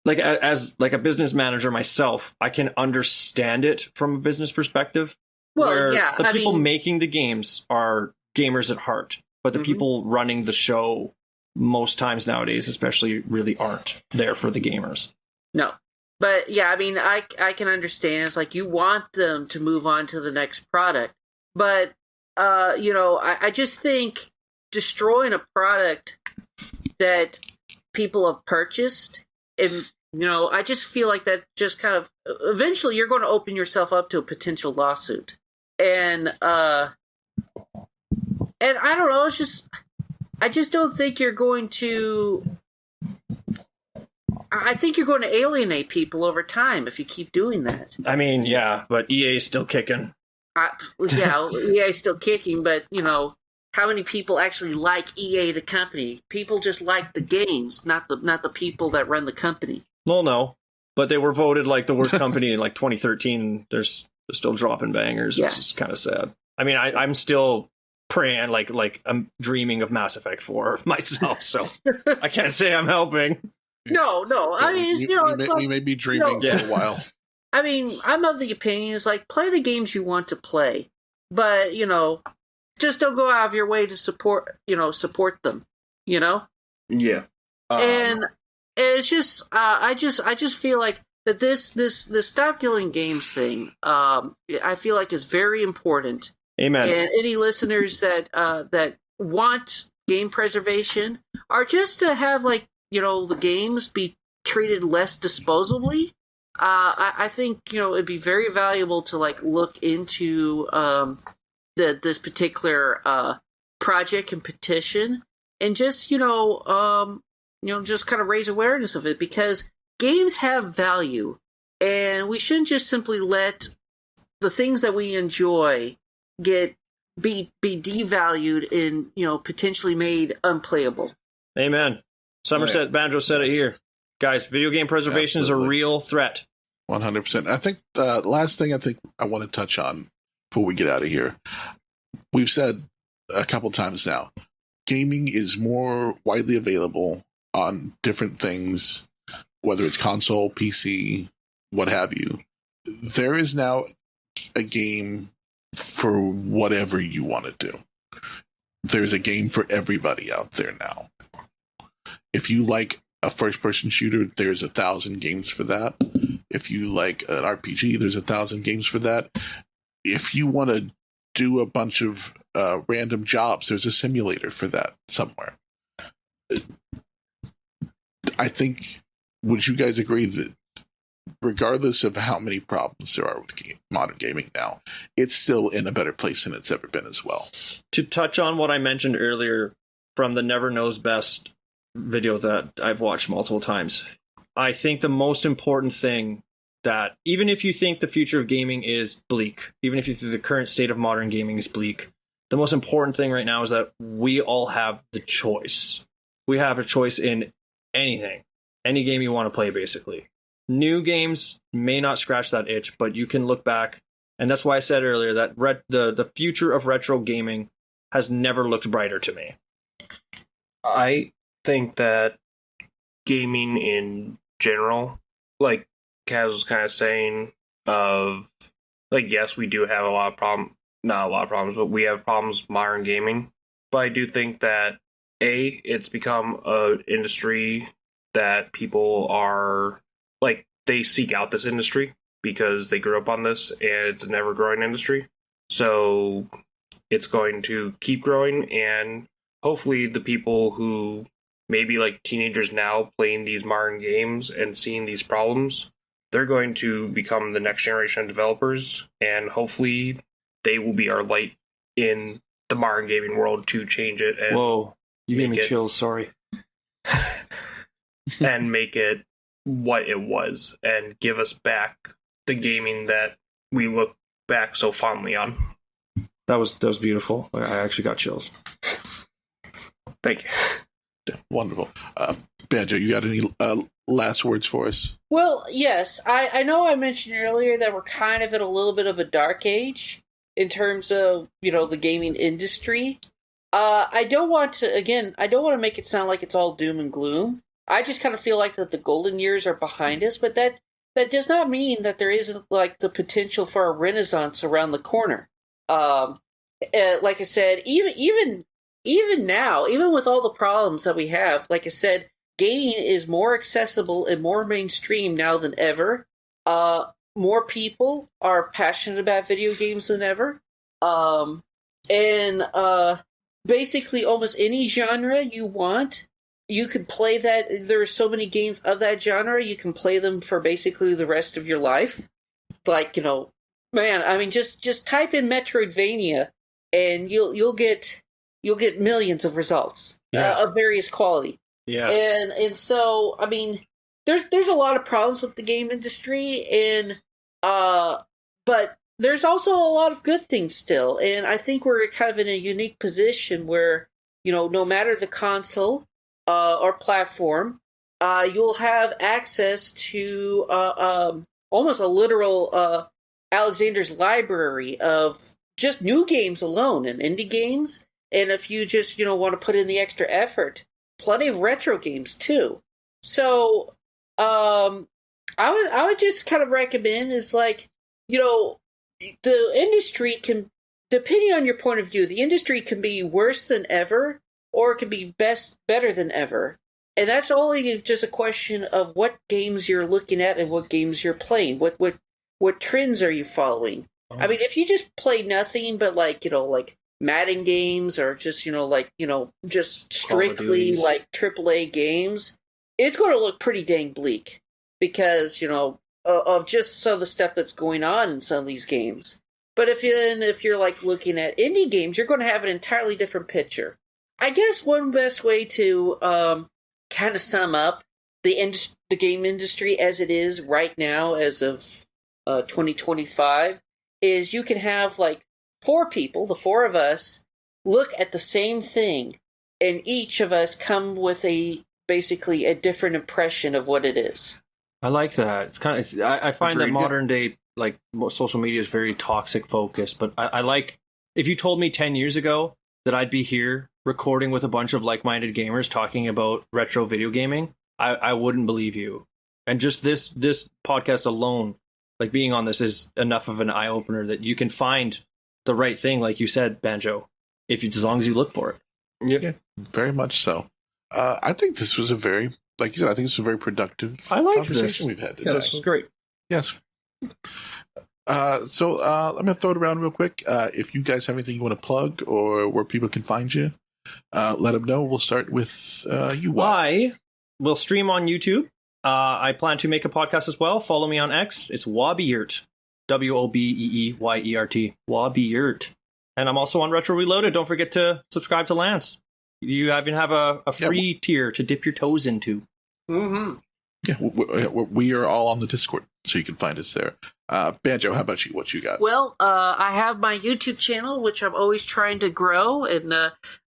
as a business manager myself, I can understand it from a business perspective. Well, yeah, the people making the games are gamers at heart, but the people running the show most times nowadays, especially, really aren't there for the gamers. No. But yeah, I can understand. It's like you want them to move on to the next product. But, I just think destroying a product that people have purchased, and, I just feel like that just kind of, eventually you're going to open yourself up to a potential lawsuit. And I don't know, I just don't think you're going to... I think you're going to alienate people over time if you keep doing that. I mean, yeah, but EA is still kicking. EA is still kicking, but, how many people actually like EA, the company? People just like the games, not the people that run the company. Well, no, but they were voted like the worst company in like 2013. They're still dropping bangers. Yeah. It's just kind of sad. I mean, I'm still praying, like I'm dreaming of Mass Effect 4 myself, so I can't say I'm helping. No. I mean, we may be dreaming for a while. I mean, I'm of the opinion it's like, play the games you want to play, but just don't go out of your way to support them. Yeah. And it's just, I just feel like that this stop killing games thing, I feel like is very important. Amen. And any listeners that want game preservation, or just to have the games be treated less disposably, I think it'd be very valuable to look into this particular project and petition, and just just kind of raise awareness of it, because games have value, and we shouldn't just simply let the things that we enjoy be devalued and potentially made unplayable. Amen. SummerSetBanjo said it here, guys. Video game preservation is a real threat. 100%. I think the last thing I want to touch on before we get out of here, we've said a couple times now, gaming is more widely available on different things, whether it's console, PC, what have you. There is now a game for whatever you want to do. There's a game for everybody out there now. If you like a first-person shooter, there's 1,000 games for that. If you like an RPG, there's 1,000 games for that. If you want to do a bunch of random jobs, there's a simulator for that somewhere. I think, would you guys agree that regardless of how many problems there are with modern gaming now, it's still in a better place than it's ever been as well? To touch on what I mentioned earlier from the Never Knows Best video that I've watched multiple times, I think the most important thing, that even if you think the future of gaming is bleak, even if you think the current state of modern gaming is bleak, the most important thing right now is that we all have the choice. We have a choice in anything, any game you want to play, basically. New games may not scratch that itch, but you can look back, and that's why I said earlier that the future of retro gaming has never looked brighter to me. I think that gaming in general, like Kaz was kind of saying, of yes, we do have a lot of problems, not a lot of problems, but we have problems with modern gaming. But I do think that it's become an industry that people are they seek out this industry because they grew up on this, and it's an ever-growing industry. So it's going to keep growing, and hopefully the people who maybe teenagers now playing these modern games and seeing these problems, they're going to become the next generation of developers, and hopefully they will be our light in the modern gaming world to change it. And whoa, you gave me chills, sorry. And make it what it was, and give us back the gaming that we look back so fondly on. That was beautiful. I actually got chills. Thank you. Yeah, wonderful. Banjo, you got any last words for us? Well, yes. I know I mentioned earlier that we're kind of in a little bit of a dark age in terms of, the gaming industry. I don't want to make it sound like it's all doom and gloom. I just kind of feel like that the golden years are behind us, but that does not mean that there isn't the potential for a renaissance around the corner. Like I said, even now, even with all the problems that we have, like I said, gaming is more accessible and more mainstream now than ever. More people are passionate about video games than ever. Basically almost any genre you want, you could play that. There are so many games of that genre, you can play them for basically the rest of your life. Man, I mean, just type in Metroidvania, and you'll get millions of results of various quality. Yeah, and so I mean, there's a lot of problems with the game industry, and but there's also a lot of good things still, and I think we're kind of in a unique position where no matter the console or platform, you'll have access to almost a literal Alexander's library of just new games alone and indie games. And if you just, want to put in the extra effort, plenty of retro games too. So, I would just kind of recommend is the industry can, depending on your point of view, the industry can be worse than ever, or it can be better than ever. And that's only just a question of what games you're looking at and what games you're playing. What trends are you following? Oh. I mean, if you just play nothing but like Madden games or just just strictly like AAA games, it's going to look pretty dang bleak because of just some of the stuff that's going on in some of these games. But if you're like looking at indie games, you're going to have an entirely different picture. I guess one best way to kind of sum up the game industry as it is right now, as of 2025, is you can have like 4 people, the 4 of us, look at the same thing, and each of us come with basically a different impression of what it is. I like that. It's kind of. I find that modern day like social media is very toxic focused, but I like. If you told me 10 years ago that I'd be here recording with a bunch of like-minded gamers talking about retro video gaming, I wouldn't believe you. And just this podcast alone, like being on this, is enough of an eye-opener that you can find the right thing, like you said, Banjo, as long as you look for it. Yep. Yeah, very much so. I think this was a very, like you said, I think it's a very productive conversation we've had. Yeah, this was great. Yes. So let me throw it around real quick. If you guys have anything you want to plug or where people can find you, let them know. We'll start with you. I will stream on YouTube. I plan to make a podcast as well. Follow me on X. It's Wobeeyert. Wobeeyert. Wobeeyert. And I'm also on Retro Reloaded. Don't forget to subscribe to Lance. You even have a free tier to dip your toes into. Mm-hmm. Yeah, we are all on the Discord, so you can find us there. Banjo, how about you? What you got? Well, I have my YouTube channel, which I'm always trying to grow, and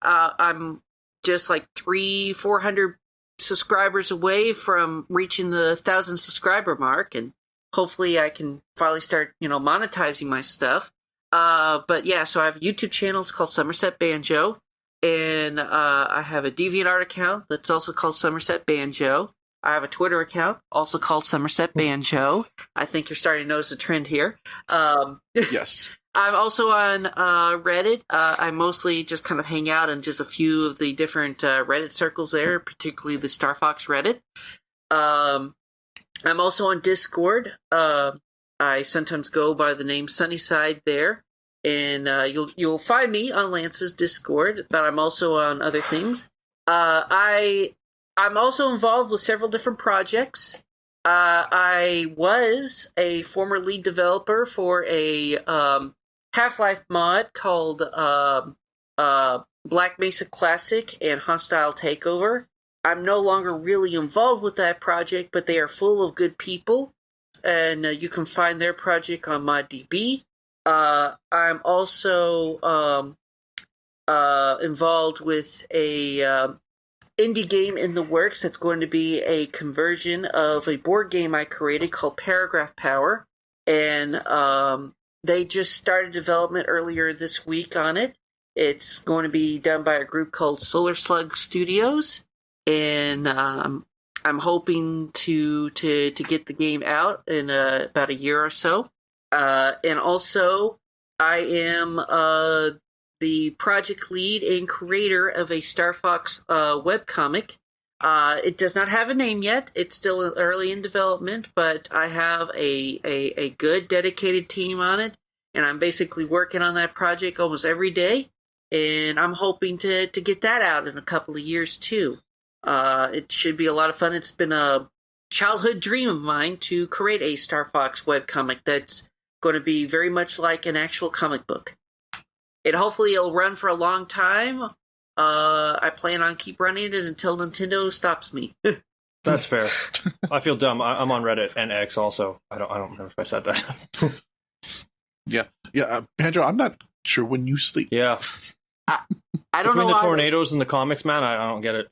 I'm just like 300-400 subscribers away from reaching the 1,000 subscriber mark, and hopefully I can finally start, monetizing my stuff. But yeah, so I have a YouTube channel. It's called SummerSetBanjo, and I have a DeviantArt account that's also called SummerSetBanjo. I have a Twitter account, also called SummerSetBanjo. I think you're starting to notice a trend here. Yes. I'm also on Reddit. I mostly just kind of hang out in just a few of the different Reddit circles there, particularly the Star Fox Reddit. I'm also on Discord. I sometimes go by the name Sunnyside there. And you'll find me on Lance's Discord, but I'm also on other things. I'm also involved with several different projects. I was a former lead developer for a Half-Life mod called Black Mesa Classic and Hostile Takeover. I'm no longer really involved with that project, but they are full of good people, and you can find their project on ModDB. I'm also involved with a indie game in the works that's going to be a conversion of a board game I created called Paragraph Power, and they just started development earlier this week on it. It's going to be done by a group called Solar Slug Studios, and I'm hoping to get the game out in about a year or so. And also, I am the project lead and creator of a Star Fox webcomic. It does not have a name yet. It's still early in development, but I have a good, dedicated team on it, and I'm basically working on that project almost every day, and I'm hoping to get that out in a couple of years, too. It should be a lot of fun. It's been a childhood dream of mine to create a Star Fox webcomic that's going to be very much like an actual comic book. Hopefully it'll run for a long time. I plan on keep running it until Nintendo stops me. That's fair. I feel dumb. I'm on Reddit and X also. I don't remember if I said that. Yeah. Banjo, I'm not sure when you sleep. Yeah. I don't Between know. the tornadoes and the comics, man, I don't get it.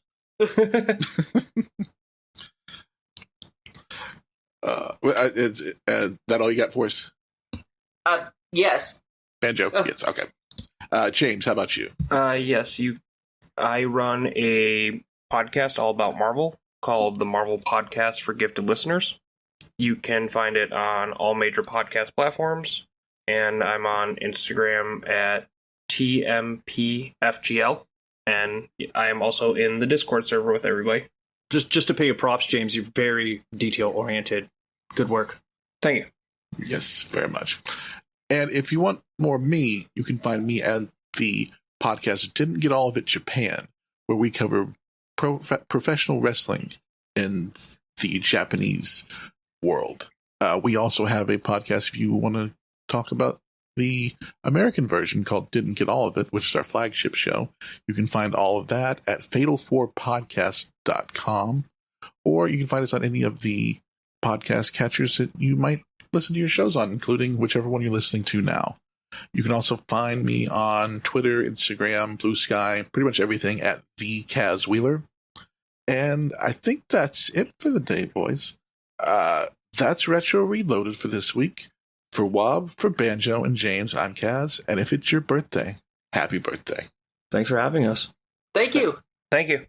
Is that all you got for us? Yes. Banjo? Yes, okay. Jaymz, how about you? Yes, I run a podcast all about Marvel called the Marvel Podcast for Gifted Listeners. You can find it on all major podcast platforms, and I'm on Instagram at TMPFGL, and I am also in the Discord server with everybody. just to pay you props, James, you're very detail oriented. Good work. Thank you. Yes, very much. And if you want more of me, you can find me at the podcast Didn't Get All of It Japan, where we cover professional wrestling in the Japanese world. We also have a podcast if you want to talk about the American version called Didn't Get All of It, which is our flagship show. You can find all of that at fatal4podcast.com, or you can find us on any of the podcast catchers that you might listen to your shows on, including whichever one you're listening to now. You can also find me on Twitter, Instagram, Blue Sky, pretty much everything at the Kaz Wheeler. And I think that's it for the day, boys. That's Retro Reloaded for this week. For Wob, for Banjo, and James, I'm Kaz. And if it's your birthday, happy birthday. Thanks for having us. Thank you. Thank you.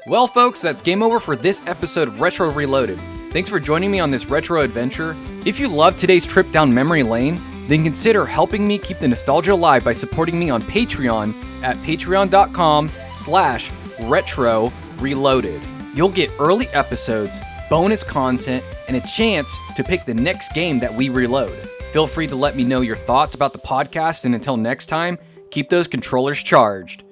Well, folks, that's game over for this episode of Retro Reloaded. Thanks for joining me on this retro adventure. If you loved today's trip down memory lane, then consider helping me keep the nostalgia alive by supporting me on Patreon at patreon.com/retro reloaded. You'll get early episodes, bonus content, and a chance to pick the next game that we reload. Feel free to let me know your thoughts about the podcast, and until next time, keep those controllers charged.